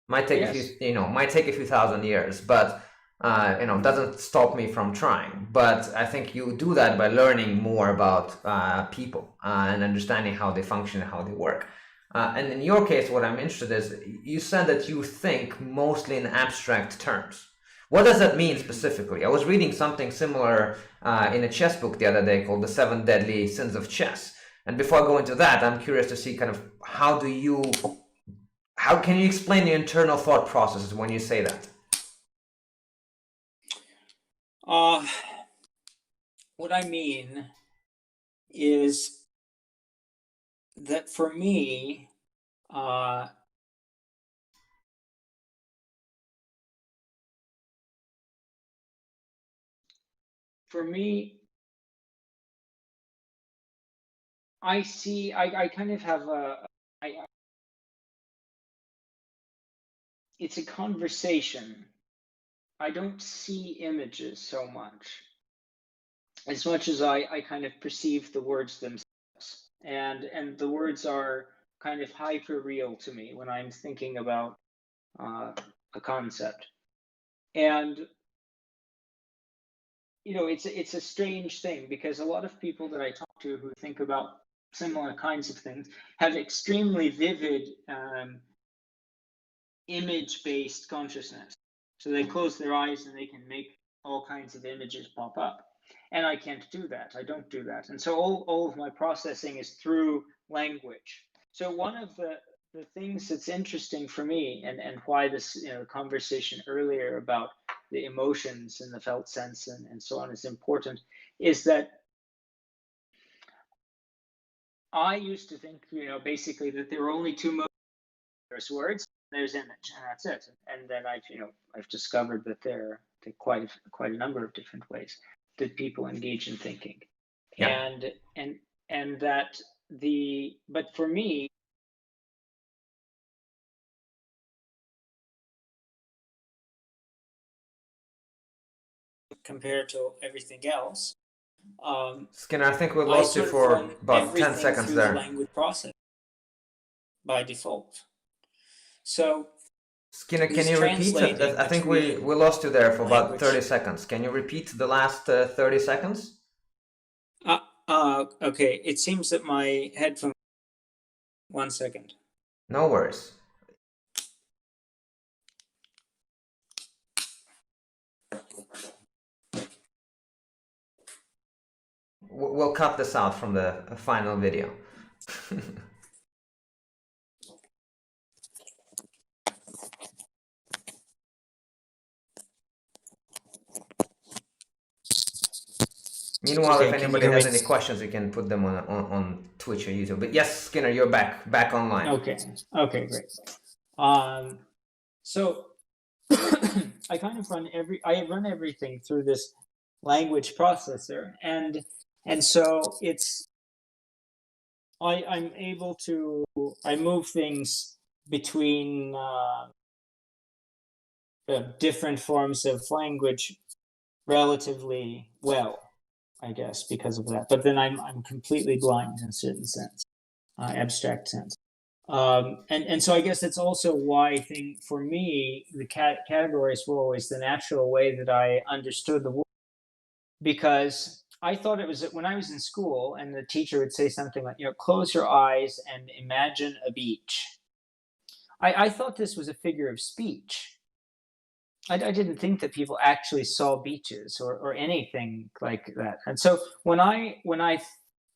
Might take a few thousand years, but doesn't stop me from trying. But I think you do that by learning more about people and understanding how they function and how they work. And in your case, what I'm interested in is, you said that you think mostly in abstract terms. What does that mean specifically? I was reading something similar in a chess book the other day called The Seven Deadly Sins of Chess. And before I go into that, I'm curious to see kind of how can you explain the internal thought processes when you say that? What I mean is that for me, I kind of have it's a conversation. I don't see images so much as I kind of perceive the words themselves. And the words are kind of hyper real to me when I'm thinking about a concept. And it's a strange thing, because a lot of people that I talk to who think about similar kinds of things have extremely vivid image-based consciousness. So they close their eyes and they can make all kinds of images pop up. And I can't do that. I don't do that. And so all of my processing is through language. So one of the things that's interesting for me, and why this conversation earlier about the emotions and the felt sense and so on is important, is that I used to think, basically that there were only two modes. There's words, there's image, and that's it. And then I've discovered that there are quite a number of different ways that people engage in thinking. Yeah. And that but for me, compared to everything else, Skinner, I think we lost you for about 10 seconds there. The language process by default. So Skinner, can you repeat? I think we lost you there for about 30 seconds. Can you repeat the last 30 seconds? Okay, it seems that my headphone... 1 second. No worries. We'll cut this out from the final video. Meanwhile, if anybody has any questions, you can put them on Twitch or YouTube. But yes, Skinner, you're back online. Okay, great. So I kind of run everything through this language processor, and so I'm able to move things between different forms of language relatively well, I guess, because of that. But then I'm completely blind in a certain sense, abstract sense. And so I guess that's also why I think for me the categories were always the natural way that I understood the world, because I thought it was that when I was in school and the teacher would say something like, close your eyes and imagine a beach. I thought this was a figure of speech. I didn't think that people actually saw beaches or anything like that. And so when I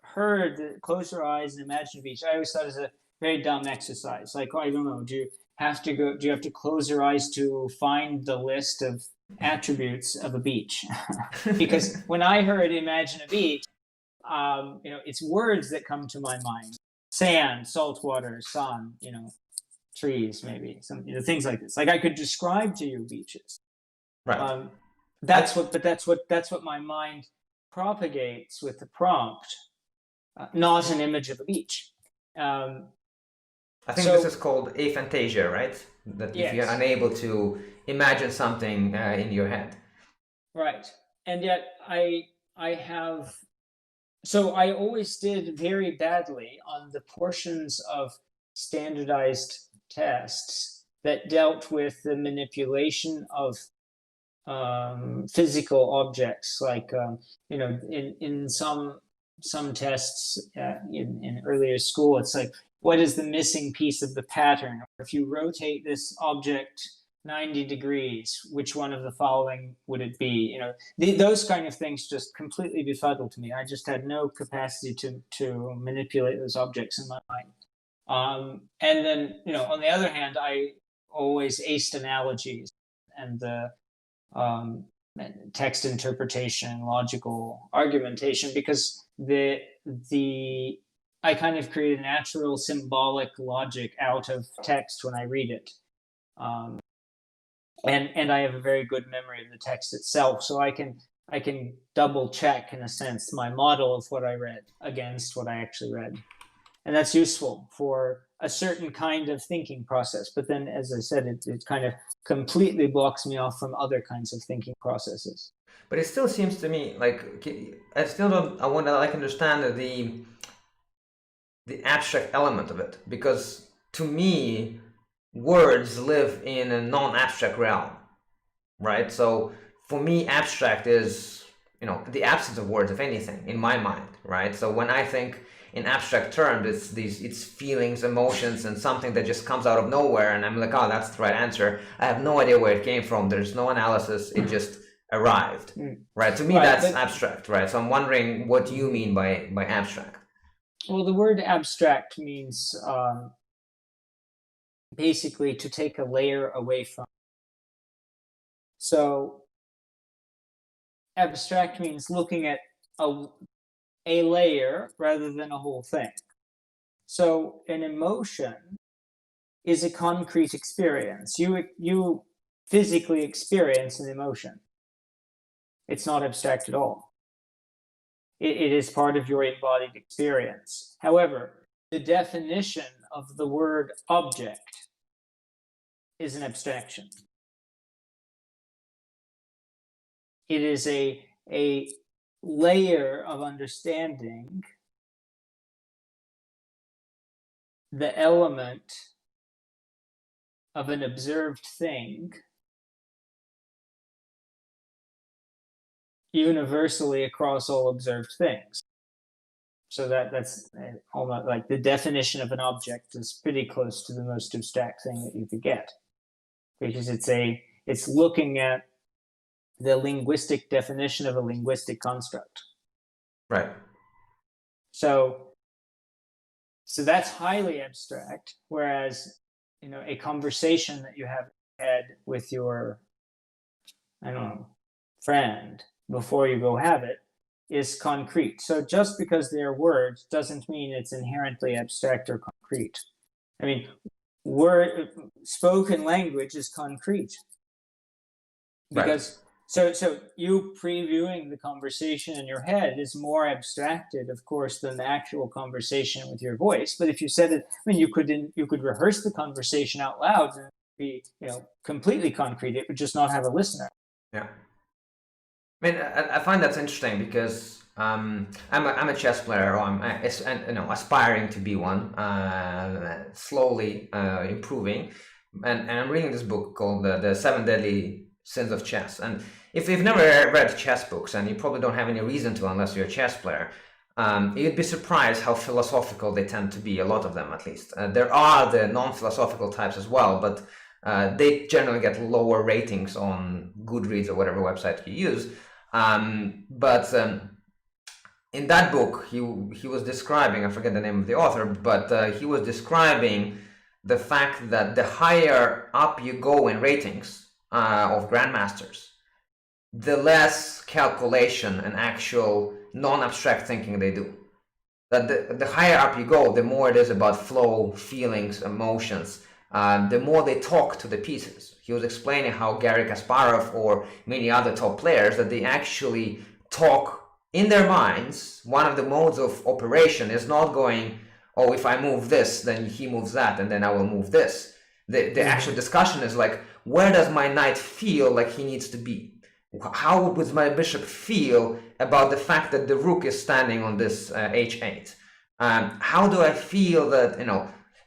heard close your eyes and imagine a beach, I always thought it was a very dumb exercise. Like, I don't know, do you have to close your eyes to find the list of attributes of a beach? Because when I heard imagine a beach, it's words that come to my mind: sand, salt water, sun, trees, maybe some things like this. Like, I could describe to you beaches. Right. That's what my mind propagates with the prompt, not an image of a beach. I think this is called aphantasia, right? That if you're unable to imagine something in your head. Right. And yet I always did very badly on the portions of standardized tests that dealt with the manipulation of physical objects, like in some tests in earlier school, it's like, what is the missing piece of the pattern? Or if you rotate this object 90 degrees, which one of the following would it be? Those kind of things just completely befuddled me. I just had no capacity to manipulate those objects in my mind. And then, on the other hand, I always aced analogies and the text interpretation, logical argumentation, because I kind of create a natural symbolic logic out of text when I read it. And I have a very good memory of the text itself, so I can double check, in a sense, my model of what I read against what I actually read, and that's useful for a certain kind of thinking process. But then, as I said, it kind of completely blocks me off from other kinds of thinking processes. But it still seems to me like I want to understand the abstract element of it, because to me, words live in a non-abstract realm, right? So for me, abstract is, the absence of words, if anything, in my mind, right? So when I think in abstract terms, it's feelings, emotions, and something that just comes out of nowhere, and I'm like, oh, that's the right answer. I have no idea where it came from. There's no analysis. It just arrived, right? To me, that's abstract, right? So I'm wondering what you mean by abstract. Well, the word abstract means basically to take a layer away from. So abstract means looking at a layer rather than a whole thing. So an emotion is a concrete experience. You physically experience an emotion. It's not abstract at all. It is part of your embodied experience. However, the definition of the word object is an abstraction. It is a layer of understanding the element of an observed thing universally across all observed things. So that's almost like the definition of an object is pretty close to the most abstract thing that you could get, because it's looking at the linguistic definition of a linguistic construct. Right. So that's highly abstract, whereas a conversation that you have had with your, friend before you go have it is concrete. So just because they're words doesn't mean it's inherently abstract or concrete. Spoken language is concrete. Because so you previewing the conversation in your head is more abstracted, of course, than the actual conversation with your voice. But if you said it, you could rehearse the conversation out loud and be completely concrete. It would just not have a listener. Yeah. I find that's interesting because I'm a chess player, or I'm aspiring to be one, slowly improving, and I'm reading this book called the 7 Deadly Sins of Chess. And if you've never read chess books, and you probably don't have any reason to unless you're a chess player, you'd be surprised how philosophical they tend to be, a lot of them at least. There are the non-philosophical types as well, but they generally get lower ratings on Goodreads or whatever website you use. But in that book, he was describing, I forget the name of the author, but he was describing the fact that the higher up you go in ratings of grandmasters, the less calculation and actual non-abstract thinking they do. That the higher up you go, the more it is about flow, feelings, emotions. The more they talk to the pieces. He was explaining how Garry Kasparov or many other top players, that they actually talk in their minds. One of the modes of operation is not going, oh, if I move this, then he moves that, and then I will move this. The actual discussion is like, where does my knight feel like he needs to be? How would my bishop feel about the fact that the rook is standing on this h8? How do I feel that,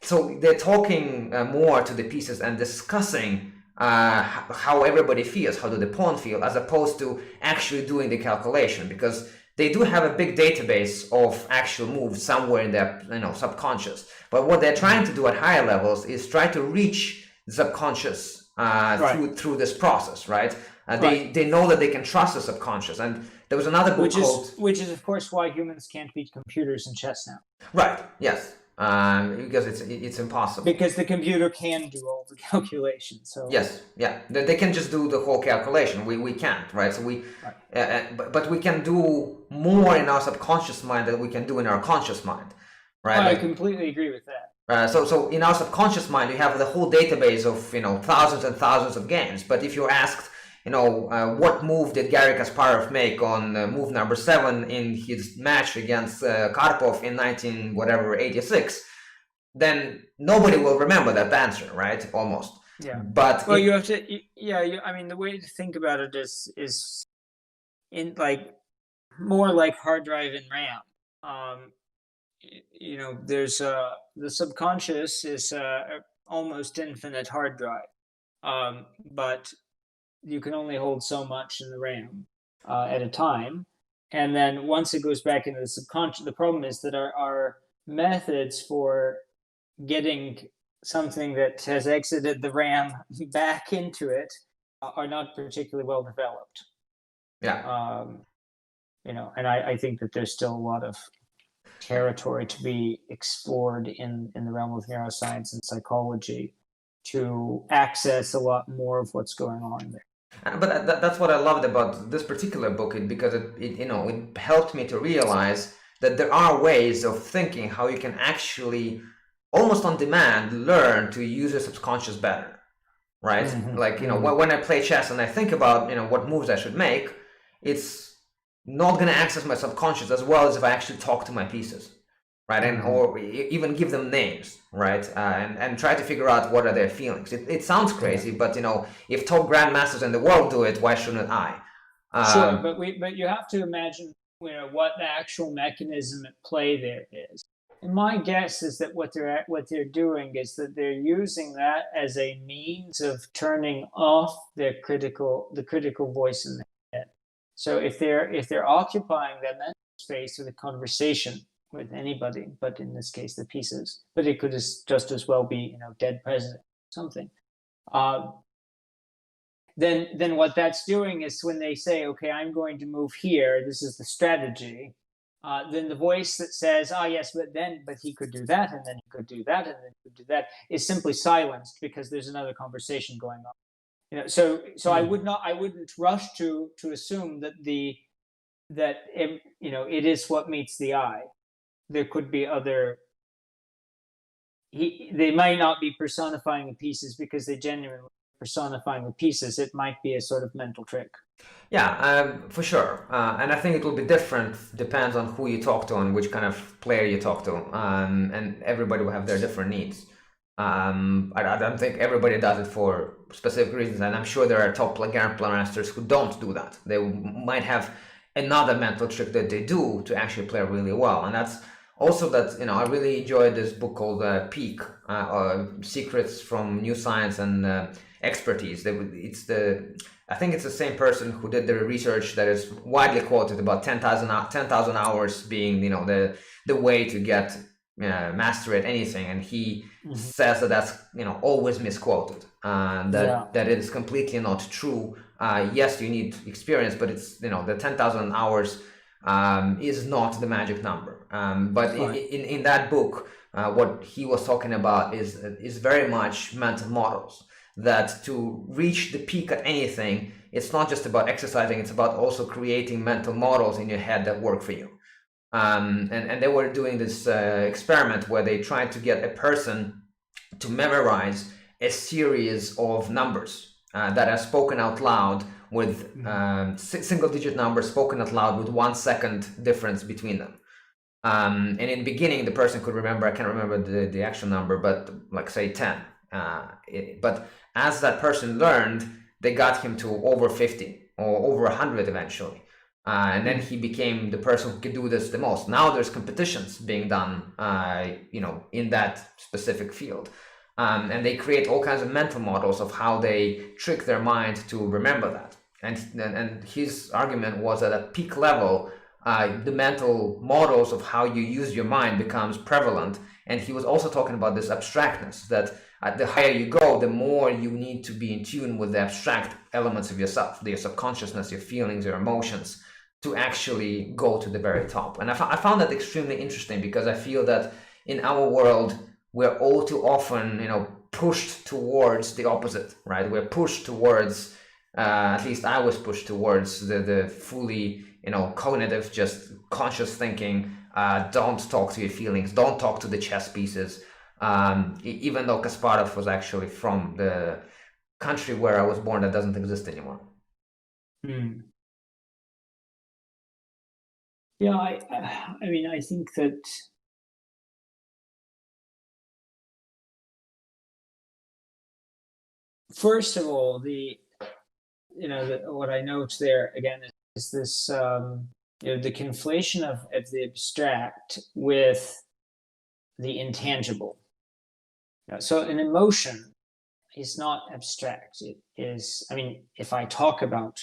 so they're talking more to the pieces and discussing how everybody feels, how do the pawn feel, as opposed to actually doing the calculation, because they do have a big database of actual moves somewhere in their subconscious. But what they're trying to do at higher levels is try to reach the subconscious through this process, right? They know that they can trust the subconscious. And there was another book which is of course why humans can't beat computers in chess now. Right. Yes. Because it's impossible. Because the computer can do all the calculations. So yes, yeah, they can just do the whole calculation. We can't, right? So but we can do more in our subconscious mind than we can do in our conscious mind, right? I completely agree with that. So in our subconscious mind, we have the whole database of thousands and thousands of games. But if you're asked, what move did Garry Kasparov make on move number 7 in his match against Karpov in 86, then nobody will remember that answer, right? Almost. Yeah. But you have to. I mean, the way to think about it is in like more like hard drive and RAM. There's the subconscious is almost infinite hard drive, but you can only hold so much in the RAM at a time, and then once it goes back into the subconscious, the problem is that our methods for getting something that has exited the RAM back into it are not particularly well developed. Yeah. And I think that there's still a lot of territory to be explored in the realm of neuroscience and psychology to access a lot more of what's going on there. But that's what I loved about this particular book, because it helped me to realize that there are ways of thinking how you can actually almost on demand learn to use your subconscious better, right? Mm-hmm. Like when I play chess and I think about what moves I should make, it's not going to access my subconscious as well as if I actually talk to my pieces, right? And or even give them names, right? And try to figure out what are their feelings. It sounds crazy, but if top grandmasters in the world do it, why shouldn't I? Sure, but you have to imagine what the actual mechanism at play there is. And my guess is that what they're doing is that they're using that as a means of turning off the critical voice in their head. So if they're occupying that mental space with a conversation with anybody, but in this case the pieces, but it could just as well be dead president or something. Then what that's doing is when they say, okay, I'm going to move here, this is the strategy. Then the voice that says, yes, but he could do that, and then he could do that, and then he could do that, is simply silenced because there's another conversation going on. So I wouldn't rush to assume that it is what meets the eye. There could be other. They might not be personifying the pieces because they genuinely personifying the pieces. It might be a sort of mental trick. Yeah, for sure. And I think it will be different, depends on who you talk to and which kind of player you talk to. And everybody will have their different needs. I don't think everybody does it for specific reasons. And I'm sure there are top grandmasters who don't do that. They might have another mental trick that they do to actually play really well. And that's also that, I really enjoyed this book called Peak, Secrets from New Science and Expertise. I think it's the same person who did the research that is widely quoted about 10,000 hours being, the way to get mastery at anything. And he says that's, always misquoted, that it is completely not true. Yes, you need experience, but it's, the 10,000 hours is not the magic number. But in that book, what he was talking about is very much mental models. That to reach the peak at anything, it's not just about exercising, it's about also creating mental models in your head that work for you. And they were doing this experiment where they tried to get a person to memorize a series of numbers that are spoken out loud with single digit numbers spoken out loud with 1 second difference between them. And in the beginning, the person could remember, I can't remember the actual number, but like say 10. But as that person learned, they got him to over 50 or over 100 eventually. And then he became the person who could do this the most. Now there's competitions being done, in that specific field. And they create all kinds of mental models of how they trick their mind to remember that. And his argument was that at peak level, the mental models of how you use your mind becomes prevalent. And he was also talking about this abstractness that the higher you go, the more you need to be in tune with the abstract elements of yourself, your subconsciousness, your feelings, your emotions, to actually go to the very top. And I found that extremely interesting, because I feel that in our world, we're all too often, pushed towards the opposite, right? We're pushed towards, at least I was pushed towards the fully, cognitive, just conscious thinking. Don't talk to your feelings. Don't talk to the chess pieces. Even though Kasparov was actually from the country where I was born that doesn't exist anymore. Yeah, I mean, I think that first of all, what I note there again is this, the conflation of the abstract with the intangible. So an emotion is not abstract. It is. I mean, if I talk about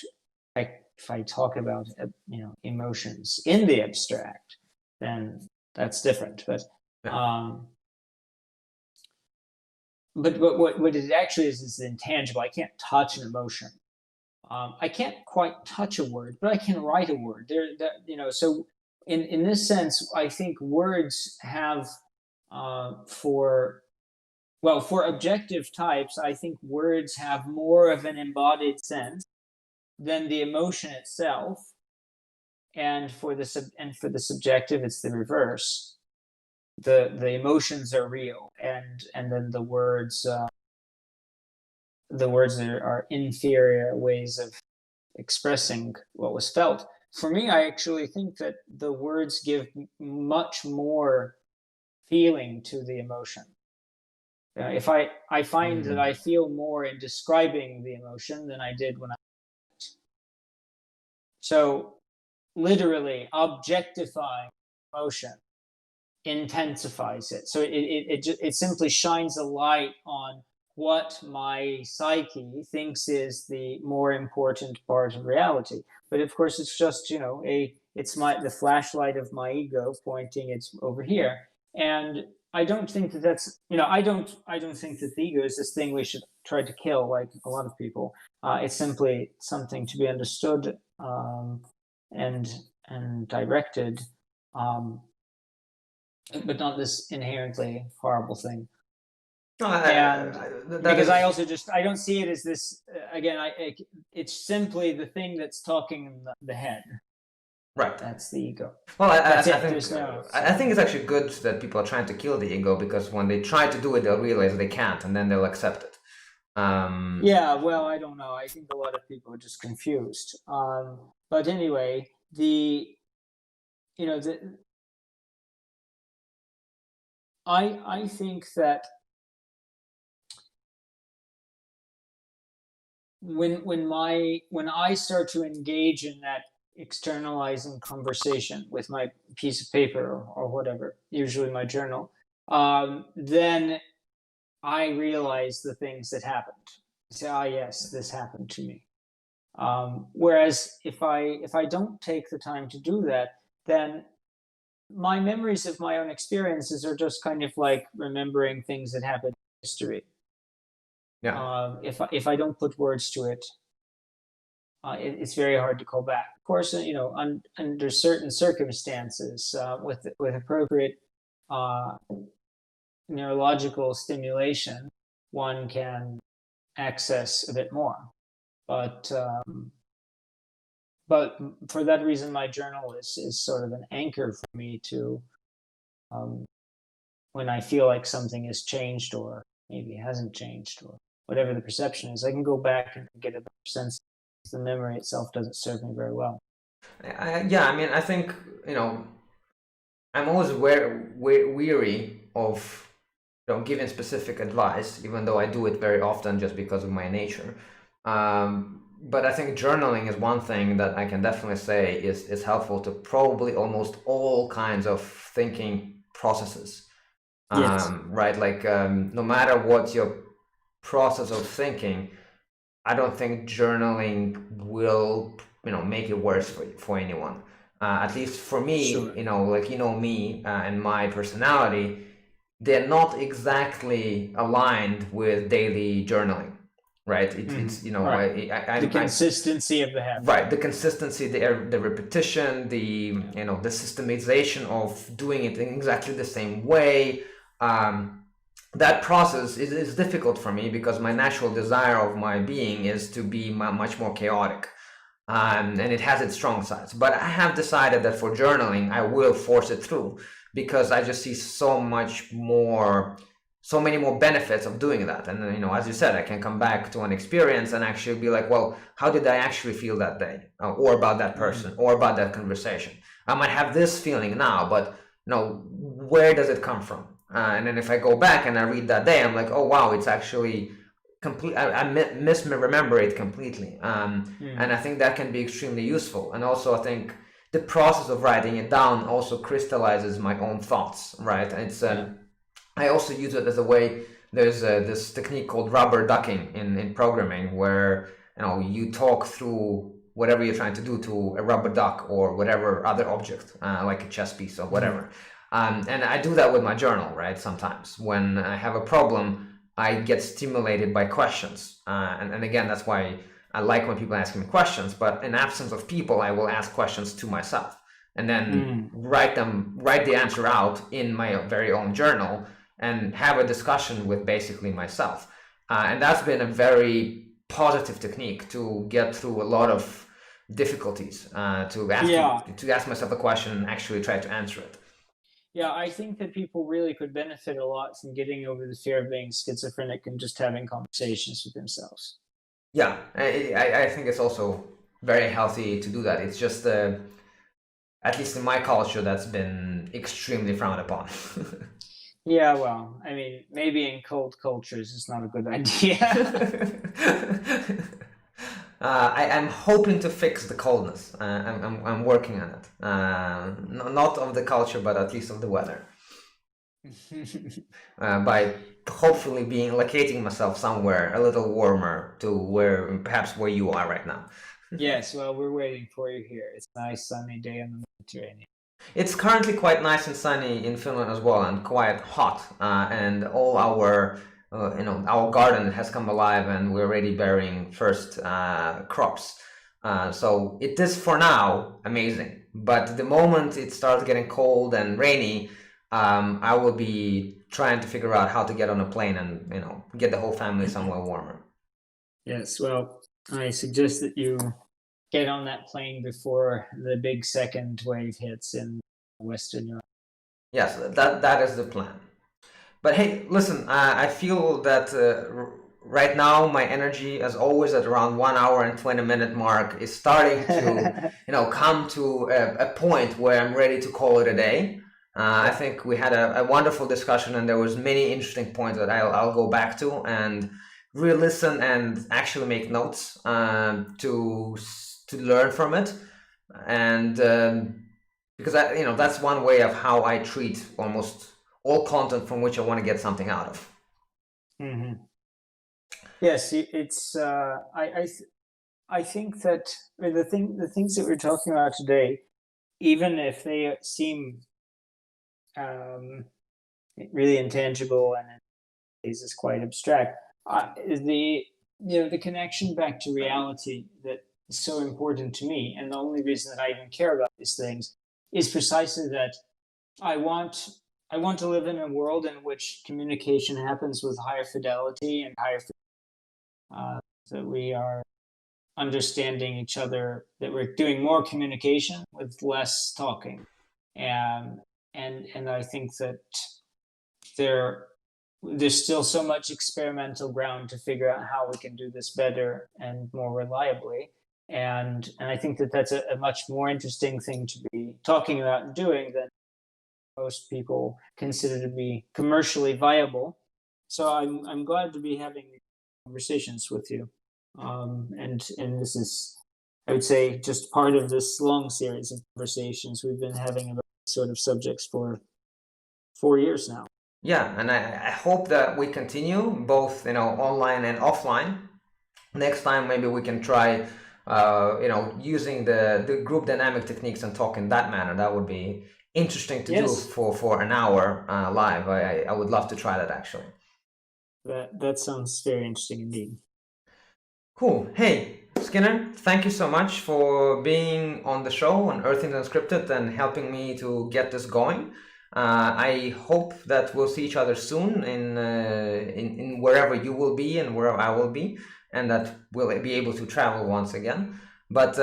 emotions in the abstract, then that's different. But what it actually is intangible. I can't touch an emotion. I can't quite touch a word, but I can write a word. So in this sense, I think words have for objective types, I think words have more of an embodied sense than the emotion itself, and for the subjective, it's the reverse. The emotions are real, and then the words are inferior ways of expressing what was felt. For me, I actually think that the words give much more feeling to the emotion. If I find that I feel more in describing the emotion than I did when I. So literally objectifying emotion intensifies it. So it simply shines a light on what my psyche thinks is the more important part of reality. But of course, it's just the flashlight of my ego pointing it's over here. And I don't think that's I don't think that the ego is this thing we should try to kill like a lot of people. It's simply something to be understood and directed, but not this inherently horrible thing. Because I also I don't see it as this it's simply the thing that's talking in the head. Right. That's the ego. Well, I think it's actually good that people are trying to kill the ego, because when they try to do it, they'll realize they can't, and then they'll accept it. Yeah, well, I don't know. I think a lot of people are just confused. But anyway, I think that when I start to engage in that externalizing conversation with my piece of paper or whatever, usually my journal, then I realize the things that happened. I say, yes, this happened to me. Whereas if I don't take the time to do that, then my memories of my own experiences are just kind of like remembering things that happened in history. Yeah. If I don't put words to it, it's very hard to call back. Of course, under certain circumstances, with appropriate neurological stimulation, one can access a bit more. But for that reason, my journal is sort of an anchor for me to, when I feel like something has changed or maybe it hasn't changed or whatever the perception is, I can go back and get a better sense. The memory itself doesn't serve me very well. I think, I'm always weary of giving specific advice, even though I do it very often just because of my nature. But I think journaling is one thing that I can definitely say is helpful to probably almost all kinds of thinking processes. Yes. Right? Like, no matter what your process of thinking, I don't think journaling will, make it worse for anyone. At least for me, Sure. me and my personality, they're not exactly aligned with daily journaling, right? It's you know, right. The consistency of the habit. Right, the consistency, the repetition, the the systemization of doing it in exactly the same way. That process is difficult for me because my natural desire of my being is to be much more chaotic, and it has its strong sides. But I have decided that for journaling, I will force it through because I just see so many more benefits of doing that. And as you said, I can come back to an experience and actually be like, well, how did I actually feel that day, or about that person, or about that conversation? I might have this feeling now, but where does it come from? And then if I go back and I read that day, I'm like, oh wow, it's actually complete. I misremember it completely, and I think that can be extremely useful. And also, I think the process of writing it down also crystallizes my own thoughts. Right? It's I also use it as a way. There's this technique called rubber ducking in programming, where you talk through whatever you're trying to do to a rubber duck or whatever other object, like a chess piece or whatever. And I do that with my journal, right? Sometimes when I have a problem, I get stimulated by questions. And again, that's why I like when people ask me questions, but in absence of people, I will ask questions to myself and then write the answer out in my very own journal and have a discussion with basically myself. And that's been a very positive technique to get through a lot of difficulties, to ask myself a question and actually try to answer it. Yeah, I think that people really could benefit a lot from getting over the fear of being schizophrenic and just having conversations with themselves. Yeah, I think it's also very healthy to do that. It's just, at least in my culture, that's been extremely frowned upon. Yeah, well, I mean, maybe in cold cultures it's not a good idea. I'm hoping to fix the coldness. I'm working on it. Not of the culture, but at least of the weather. By hopefully locating myself somewhere a little warmer to where you are right now. Yes, well, we're waiting for you here. It's a nice sunny day in the Mediterranean. It's currently quite nice and sunny in Finland as well, and quite hot. And all our our garden has come alive, and we're already bearing first crops. So it is for now amazing. But the moment it starts getting cold and rainy, I will be trying to figure out how to get on a plane and get the whole family somewhere warmer. Yes, well, I suggest that you get on that plane before the big second wave hits in Western Europe. Yes, that is the plan. But hey, listen, I feel that right now my energy, as always, at around 1 hour and 20-minute mark, is starting to come to a point where I'm ready to call it a day. I think we had a wonderful discussion, and there was many interesting points that I'll go back to and re-listen and actually make notes to learn from it. And because that's one way of how I treat almost all content from which I want to get something out of. Mm-hmm. Yes, it's. I think that the things that we're talking about today, even if they seem really intangible and is quite abstract, the connection back to reality that is so important to me, and the only reason that I even care about these things is precisely that I want to live in a world in which communication happens with higher fidelity and that we are understanding each other, that we're doing more communication with less talking, and I think that there's still so much experimental ground to figure out how we can do this better and more reliably, and I think that that's a much more interesting thing to be talking about and doing than most people consider to be commercially viable. So I'm glad to be having conversations with you, and this is, I would say, just part of this long series of conversations we've been having about these sort of subjects for 4 years now. Yeah, and I hope that we continue both online and offline. Next time maybe we can try using the group dynamic techniques and talk in that manner. That would be interesting to do Yes. for an hour live. I would love to try that actually. That sounds very interesting indeed. Cool. Hey, Skinner, thank you so much for being on the show on Earthians Unscripted and helping me to get this going. I hope that we'll see each other soon in wherever you will be and wherever I will be, and that we'll be able to travel once again. But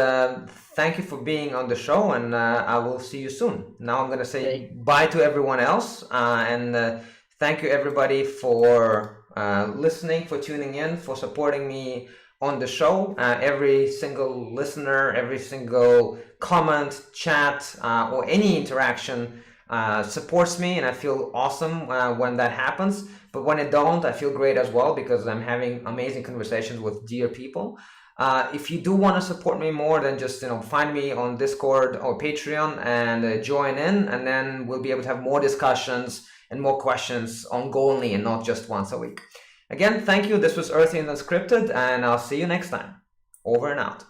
thank you for being on the show, and I will see you soon. Now I'm going to say bye to everyone else, and thank you everybody for listening, for tuning in, for supporting me on the show. Every single listener, every single comment, chat, or any interaction supports me, and I feel awesome when that happens. But when it don't, I feel great as well, because I'm having amazing conversations with dear people. If you do want to support me more, then just find me on Discord or Patreon and join in, and then we'll be able to have more discussions and more questions ongoingly and not just once a week. Again, thank you. This was Earthians Unscripted, and I'll see you next time. Over and out.